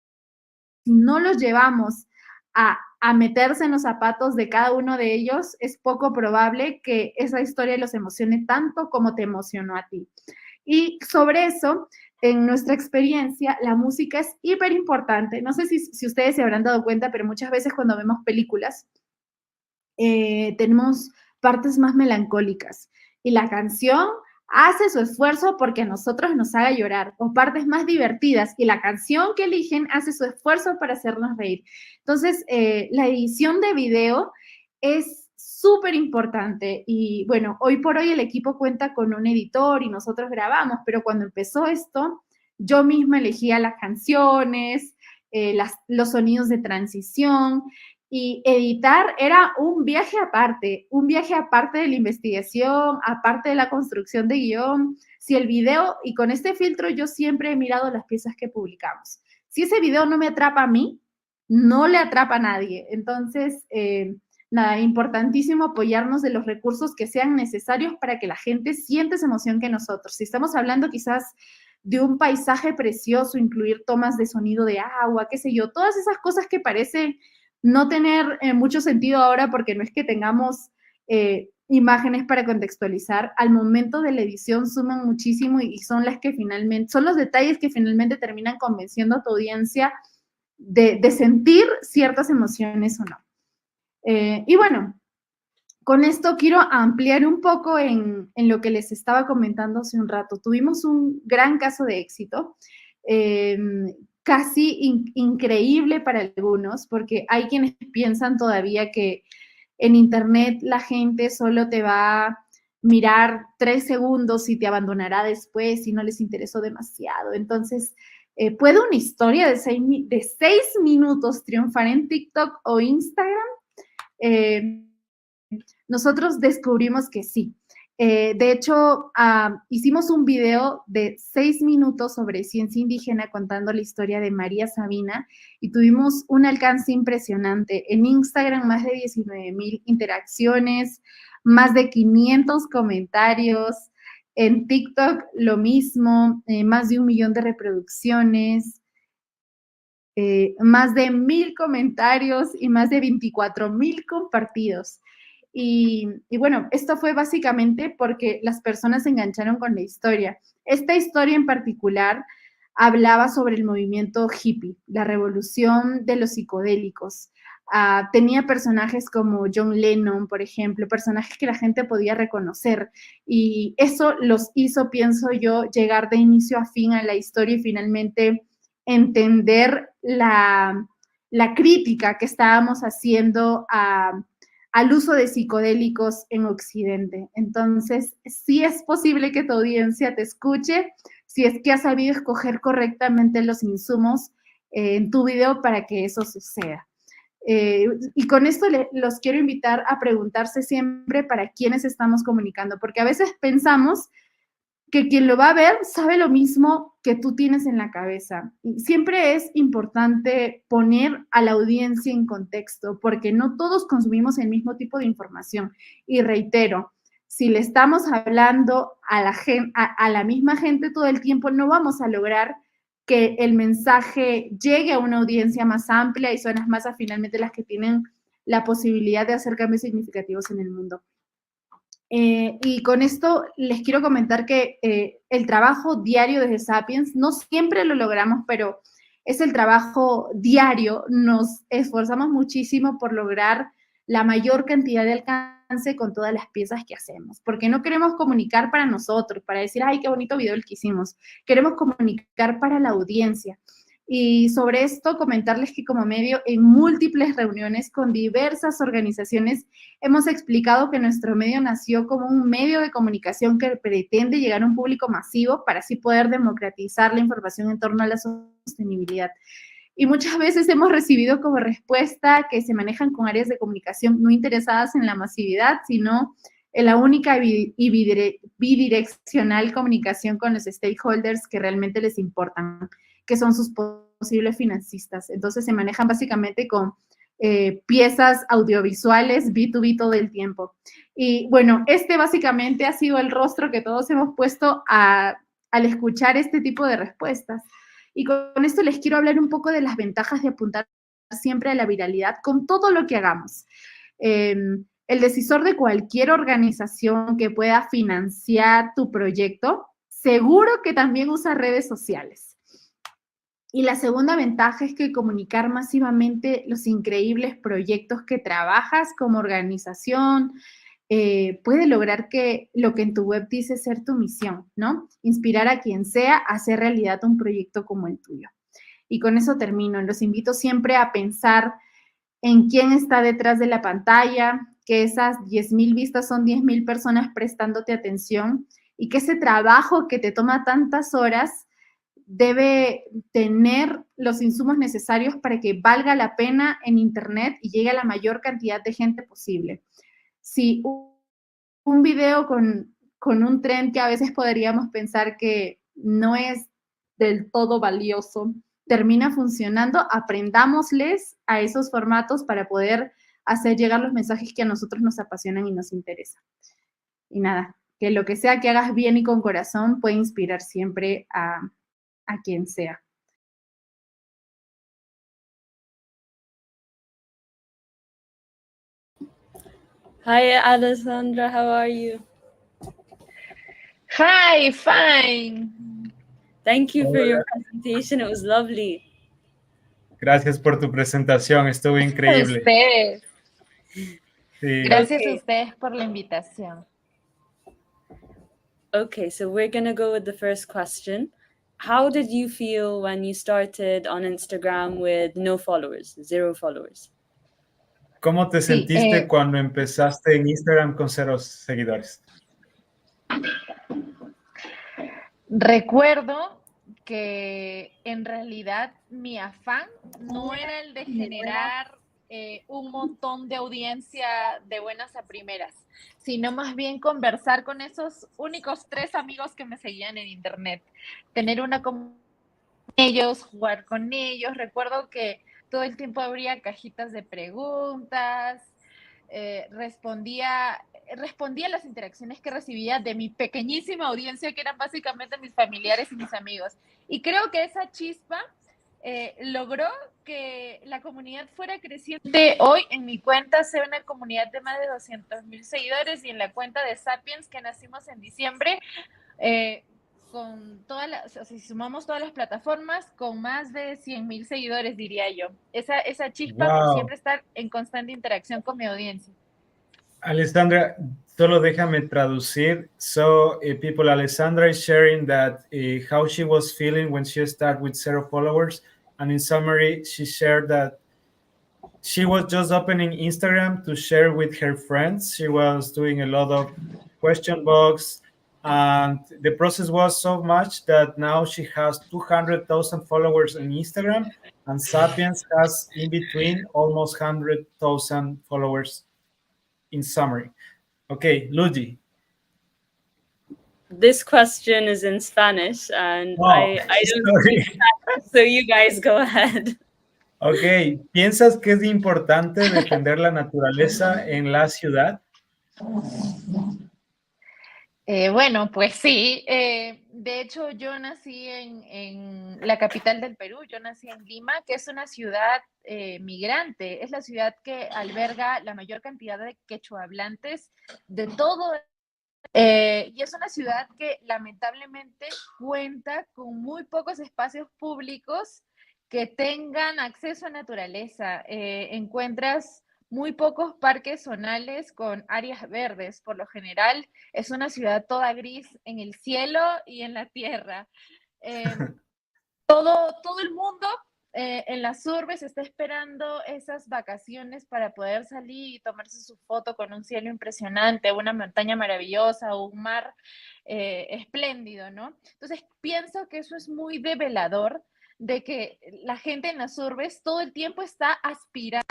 no los llevamos a meterse en los zapatos de cada uno de ellos, es poco probable que esa historia los emocione tanto como te emocionó a ti. Y sobre eso, en nuestra experiencia, la música es hiper importante. No sé si ustedes se habrán dado cuenta, pero muchas veces cuando vemos películas, tenemos partes más melancólicas y la canción hace su esfuerzo porque a nosotros nos haga llorar, o partes más divertidas y la canción que eligen hace su esfuerzo para hacernos reír. Entonces, la edición de video es súper importante y bueno, hoy por hoy el equipo cuenta con un editor y nosotros grabamos, pero cuando empezó esto, yo misma elegía las canciones, los sonidos de transición, y editar era un viaje aparte de la investigación, aparte de la construcción de guión. Si el video, y con este filtro yo siempre he mirado las piezas que publicamos, si ese video no me atrapa a mí, no le atrapa a nadie. Entonces, nada, importantísimo apoyarnos de los recursos que sean necesarios para que la gente sienta esa emoción que nosotros. Si estamos hablando quizás de un paisaje precioso, incluir tomas de sonido de agua, qué sé yo, todas esas cosas que parecen no tener mucho sentido ahora porque no es que tengamos imágenes para contextualizar, al momento de la edición suman muchísimo y son las que finalmente, son los detalles que finalmente terminan convenciendo a tu audiencia de sentir ciertas emociones o no. Y bueno, con esto quiero ampliar un poco en lo que les estaba comentando hace un rato. Tuvimos un gran caso de éxito, casi increíble para algunos, porque hay quienes piensan todavía que en internet la gente solo te va a mirar 3 segundos y te abandonará después si no les interesó demasiado. Entonces, ¿puede una historia de 6 minutos triunfar en TikTok o Instagram? Nosotros descubrimos que sí. De hecho, hicimos un video de 6 minutos sobre ciencia indígena contando la historia de María Sabina y tuvimos un alcance impresionante. En Instagram, más de 19,000 interacciones, más de 500 comentarios. En TikTok, lo mismo, más de 1 millón de reproducciones, más de 1,000 comentarios y más de 24,000 compartidos. Y bueno, esto fue básicamente porque las personas se engancharon con la historia. Esta historia en particular hablaba sobre el movimiento hippie, la revolución de los psicodélicos. Tenía personajes como John Lennon, por ejemplo, personajes que la gente podía reconocer. Y eso los hizo, pienso yo, llegar de inicio a fin a la historia y finalmente entender la crítica que estábamos haciendo al uso de psicodélicos en Occidente. Entonces, sí es posible que tu audiencia te escuche, si es que has sabido escoger correctamente los insumos en tu video para que eso suceda. Y con esto los quiero invitar a preguntarse siempre para quiénes estamos comunicando, porque a veces pensamos que quien lo va a ver sabe lo mismo que tú tienes en la cabeza. Y siempre es importante poner a la audiencia en contexto, porque no todos consumimos el mismo tipo de información. Y reitero, si le estamos hablando a la misma gente todo el tiempo, no vamos a lograr que el mensaje llegue a una audiencia más amplia y son las masas finalmente las que tienen la posibilidad de hacer cambios significativos en el mundo. Y con esto les quiero comentar que el trabajo diario desde Sapiens, no siempre lo logramos, pero es el trabajo diario. Nos esforzamos muchísimo por lograr la mayor cantidad de alcance con todas las piezas que hacemos, porque no queremos comunicar para nosotros, para decir, ay, qué bonito video el que hicimos. Queremos comunicar para la audiencia. Y sobre esto, comentarles que como medio, en múltiples reuniones con diversas organizaciones, hemos explicado que nuestro medio nació como un medio de comunicación que pretende llegar a un público masivo para así poder democratizar la información en torno a la sostenibilidad. Y muchas veces hemos recibido como respuesta que se manejan con áreas de comunicación no interesadas en la masividad, sino en la única y bidireccional comunicación con los stakeholders que realmente les importan, que son sus posibles financistas. Entonces se manejan básicamente con piezas audiovisuales B2B todo el tiempo. Y bueno, este básicamente ha sido el rostro que todos hemos puesto al escuchar este tipo de respuestas. Y con esto les quiero hablar un poco de las ventajas de apuntar siempre a la viralidad con todo lo que hagamos. El decisor de cualquier organización que pueda financiar tu proyecto, seguro que también usa redes sociales. Y la segunda ventaja es que comunicar masivamente los increíbles proyectos que trabajas como organización puede lograr que lo que en tu web dice ser tu misión, ¿no? Inspirar a quien sea a hacer realidad un proyecto como el tuyo. Y con eso termino. Los invito siempre a pensar en quién está detrás de la pantalla, que esas 10,000 vistas son 10,000 personas prestándote atención y que ese trabajo que te toma tantas horas debe tener los insumos necesarios para que valga la pena en Internet y llegue a la mayor cantidad de gente posible. Si un video con un trend que a veces podríamos pensar que no es del todo valioso, termina funcionando, aprendámosles a esos formatos para poder hacer llegar los mensajes que a nosotros nos apasionan y nos interesan. Y nada, que lo que sea que hagas bien y con corazón puede inspirar siempre a quien sea. Hi, Alessandra, how are you? Hi, fine. Thank you for your presentation. It was lovely. Gracias por tu presentación, estuvo increíble. Ustedes. Sí. Gracias a ustedes por la invitación. Okay, so we're going to go with the first question. How did you feel when you started on Instagram with no followers, 0 followers? ¿Cómo te sentiste cuando empezaste en Instagram con 0 seguidores? Recuerdo que en realidad mi afán no era el de generar un montón de audiencia de buenas a primeras, sino más bien conversar con esos únicos 3 amigos que me seguían en internet, tener una conversación con ellos, jugar con ellos. Recuerdo que todo el tiempo abría cajitas de preguntas, respondía a las interacciones que recibía de mi pequeñísima audiencia, que eran básicamente mis familiares y mis amigos. Y creo que esa chispa logró que la comunidad fuera creciendo. Hoy en mi cuenta sé una comunidad de más de 200,000 seguidores, y en la cuenta de Sapiens, que nacimos en diciembre, con si sumamos todas las plataformas, con más de 100,000 seguidores, diría yo. Esa chispa por siempre estar en constante interacción con mi audiencia. Alessandra, solo déjame traducir. So, people, Alessandra is sharing that how she was feeling when she started with 0 followers. And in summary, she shared that she was just opening Instagram to share with her friends. She was doing a lot of question box, and the process was so much that now she has 200,000 followers on Instagram, and Sapiens has in between almost 100,000 followers in summary. Okay, Luigi. This question is in Spanish, and I don't speak Spanish, so you guys go ahead. Ok, ¿piensas que es importante defender la naturaleza en la ciudad? Bueno, pues sí. De hecho, yo nací en la capital del Perú. Yo nací en Lima, que es una ciudad migrante. Es la ciudad que alberga la mayor cantidad de quechua hablantes de todo Y es una ciudad que lamentablemente cuenta con muy pocos espacios públicos que tengan acceso a naturaleza. Encuentras muy pocos parques zonales con áreas verdes. Por lo general, es una ciudad toda gris en el cielo y en la tierra. Todo el mundo en las urbes está esperando esas vacaciones para poder salir y tomarse su foto con un cielo impresionante, una montaña maravillosa o un mar espléndido, ¿no? Entonces pienso que eso es muy develador de que la gente en las urbes todo el tiempo está aspirando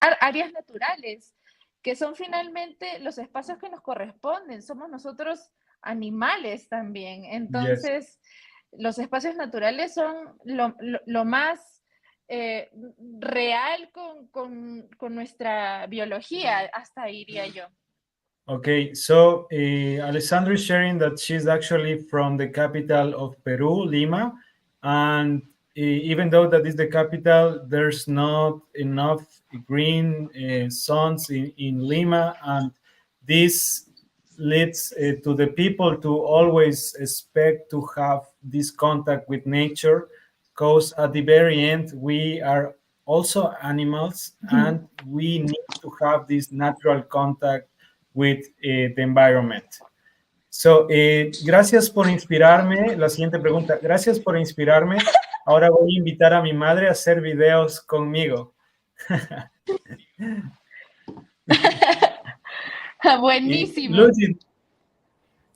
a áreas naturales, que son finalmente los espacios que nos corresponden. Somos nosotros animales también. Entonces, los espacios naturales son lo más real con nuestra biología, hasta diría yo. Okay, so Alessandra is sharing that she's actually from the capital of Peru, Lima, and even though that is the capital, there's not enough green zones in Lima, and this leads to the people to always expect to have this contact with nature, because at the very end we are also animals, and we need to have this natural contact with the environment. So, gracias por inspirarme. La siguiente pregunta. Gracias por inspirarme. Ahora voy a invitar a mi madre a hacer videos conmigo. Buenísimo.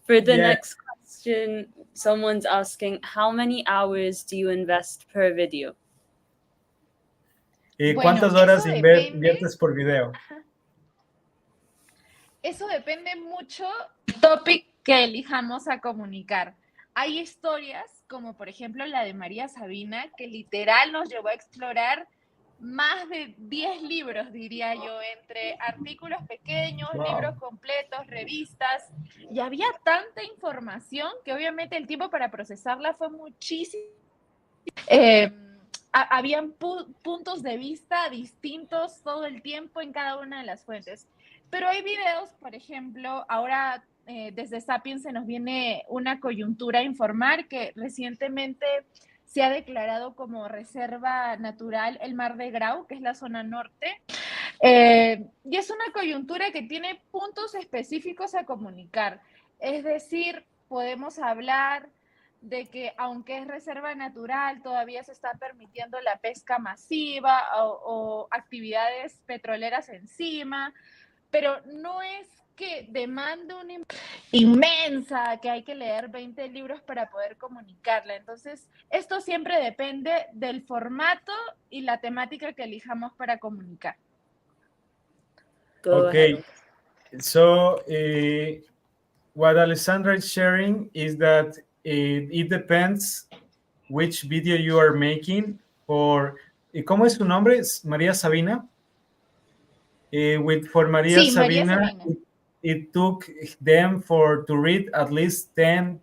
For the next question, someone's asking, how many hours do you invest per video? ¿Cuántas horas inviertes por video? Eso depende mucho del topic que elijamos a comunicar. Hay historias, como por ejemplo la de María Sabina, que literal nos llevó a explorar más de 10 libros, diría yo, entre artículos pequeños, libros completos, revistas, y había tanta información que obviamente el tiempo para procesarla fue muchísimo. Habían puntos de vista distintos todo el tiempo en cada una de las fuentes. Pero hay videos, por ejemplo, ahora desde Sapiens se nos viene una coyuntura a informar que recientemente se ha declarado como reserva natural el Mar de Grau, que es la zona norte. Y es una coyuntura que tiene puntos específicos a comunicar. Es decir, podemos hablar de que aunque es reserva natural, todavía se está permitiendo la pesca masiva o actividades petroleras encima, pero no es que demande una inmensa, que hay que leer 20 libros para poder comunicarla. Entonces, esto siempre depende del formato y la temática que elijamos para comunicar. Okay, so what Alessandra is sharing is that it depends which video you are making. ¿Cómo es su nombre? María Sabina. For María Sabina, it took them to read at least 10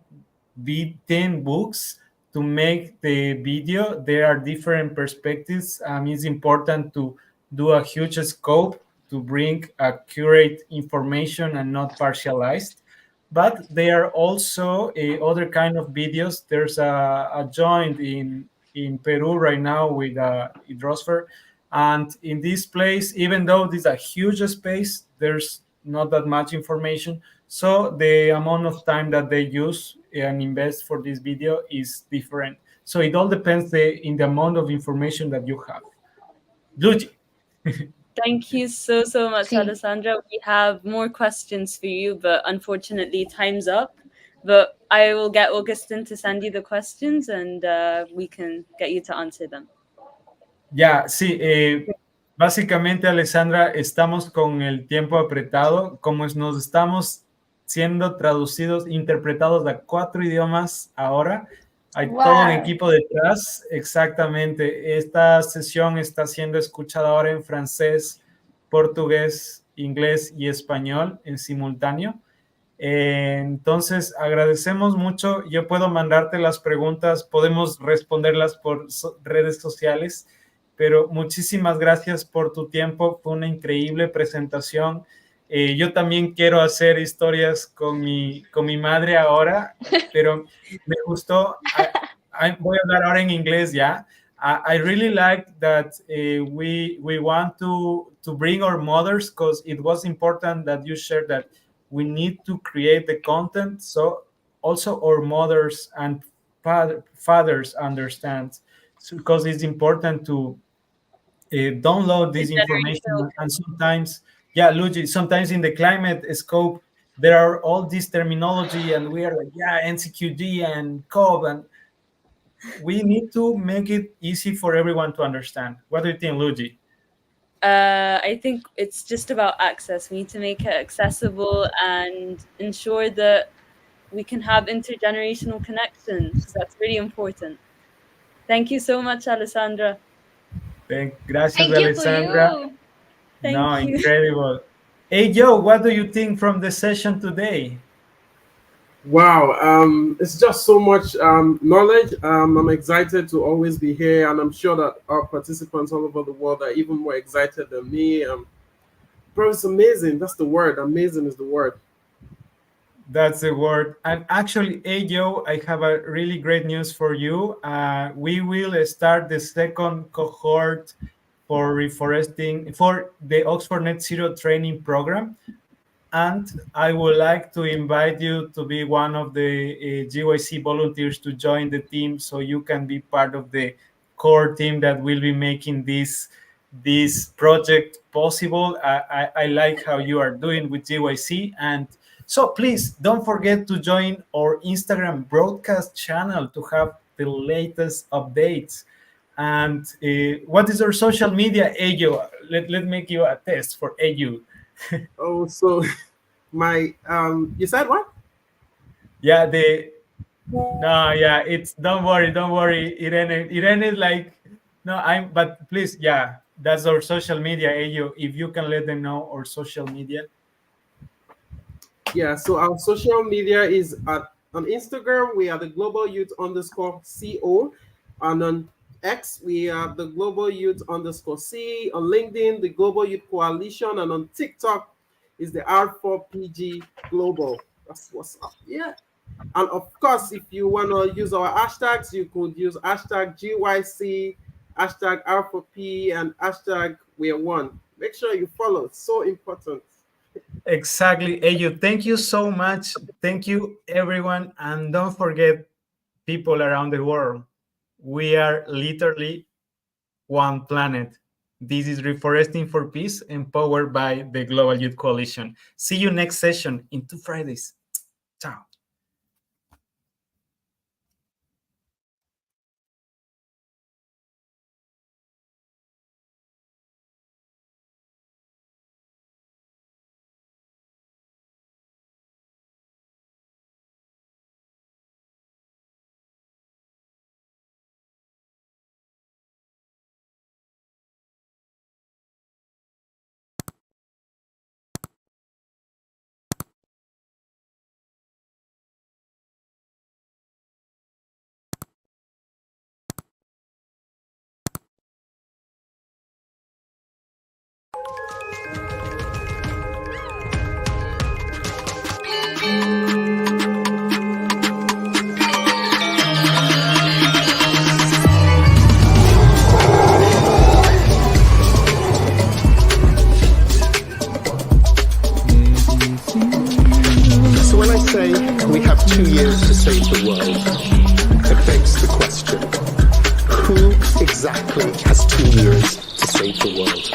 books to make the video. There are different perspectives. It's important to do a huge scope to bring accurate information and not partialized. But there are also other kind of videos. There's a joint in Peru right now with hydrosphere. And in this place, even though this is a huge space, there's not that much information. So the amount of time that they use and invest for this video is different. So it all depends in the amount of information that you have. Luigi. Thank you so much, Alessandra. We have more questions for you, but unfortunately time's up. But I will get Augustin to send you the questions and we can get you to answer them. Ya, sí, básicamente, Alessandra, estamos con el tiempo apretado, como nos estamos siendo traducidos, interpretados a 4 idiomas ahora. Hay todo un equipo detrás, exactamente. Esta sesión está siendo escuchada ahora en francés, portugués, inglés y español en simultáneo. Entonces, agradecemos mucho. Yo puedo mandarte las preguntas, podemos responderlas por redes sociales. Pero muchísimas gracias por tu tiempo. Fue una increíble presentación. Yo también quiero hacer historias con mi madre ahora, pero me gustó. Voy a hablar ahora en inglés ya. I really like that we want to bring our mothers, because it was important that you shared that we need to create the content so also our mothers and fathers understand, because it's important to download this information. And sometimes, yeah, Luigi, sometimes in the climate scope there are all this terminology and we are like, yeah, NCQD and COB, and we need to make it easy for everyone to understand. What do you think, Luigi? I think it's just about access. We need to make it accessible and ensure that we can have intergenerational connections. That's really important. Thank you so much, Alessandra. Gracias, Thank you to Alessandra. you. Thank you. Incredible. Hey, Joe, what do you think from the session today? Wow, it's just so much knowledge. I'm excited to always be here, and I'm sure that our participants all over the world are even more excited than me. Bro, it's amazing. That's the word. Amazing is the word. That's the word. And actually, hey, Joe, I have a really great news for you. We will start the second cohort for reforesting for the Oxford Net Zero training program. And I would like to invite you to be one of the GYC volunteers to join the team, so you can be part of the core team that will be making this project possible. I like how you are doing with GYC. And so please don't forget to join our Instagram broadcast channel to have the latest updates. And what is our social media, Ayo? Let make you a test for Ayo. Oh, so my you said what? Yeah, it's don't worry, Irene is like, no, but please, yeah, that's our social media, Ayo. If you can let them know our social media. Yeah, so our social media is on Instagram, we are the Global Youth _CO, and on X, we are the Global Youth _C, on LinkedIn, the Global Youth Coalition, and on TikTok is the R4PG Global. That's what's up. Yeah. And of course, if you want to use our hashtags, you could use hashtag GYC, hashtag R4P, and hashtag We Are One. Make sure you follow. It's so important. Exactly, Ayo. Thank you so much. Thank you, everyone. And don't forget, people around the world, we are literally one planet. This is Reeforesting for Peace, empowered by the Global Youth Coalition. See you next session in 2 Fridays. Ciao. So when I say we have 2 years to save the world, it begs the question, who exactly has 2 years to save the world?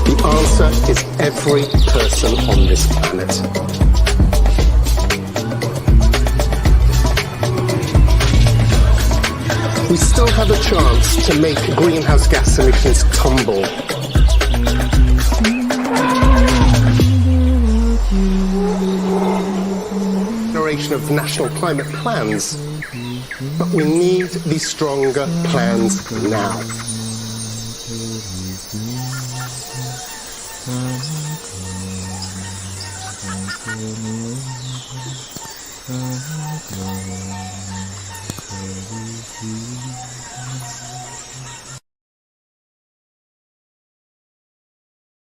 The answer is every person on this planet. We still have a chance to make greenhouse gas emissions tumble. Generation of national climate plans, but we need these stronger plans now.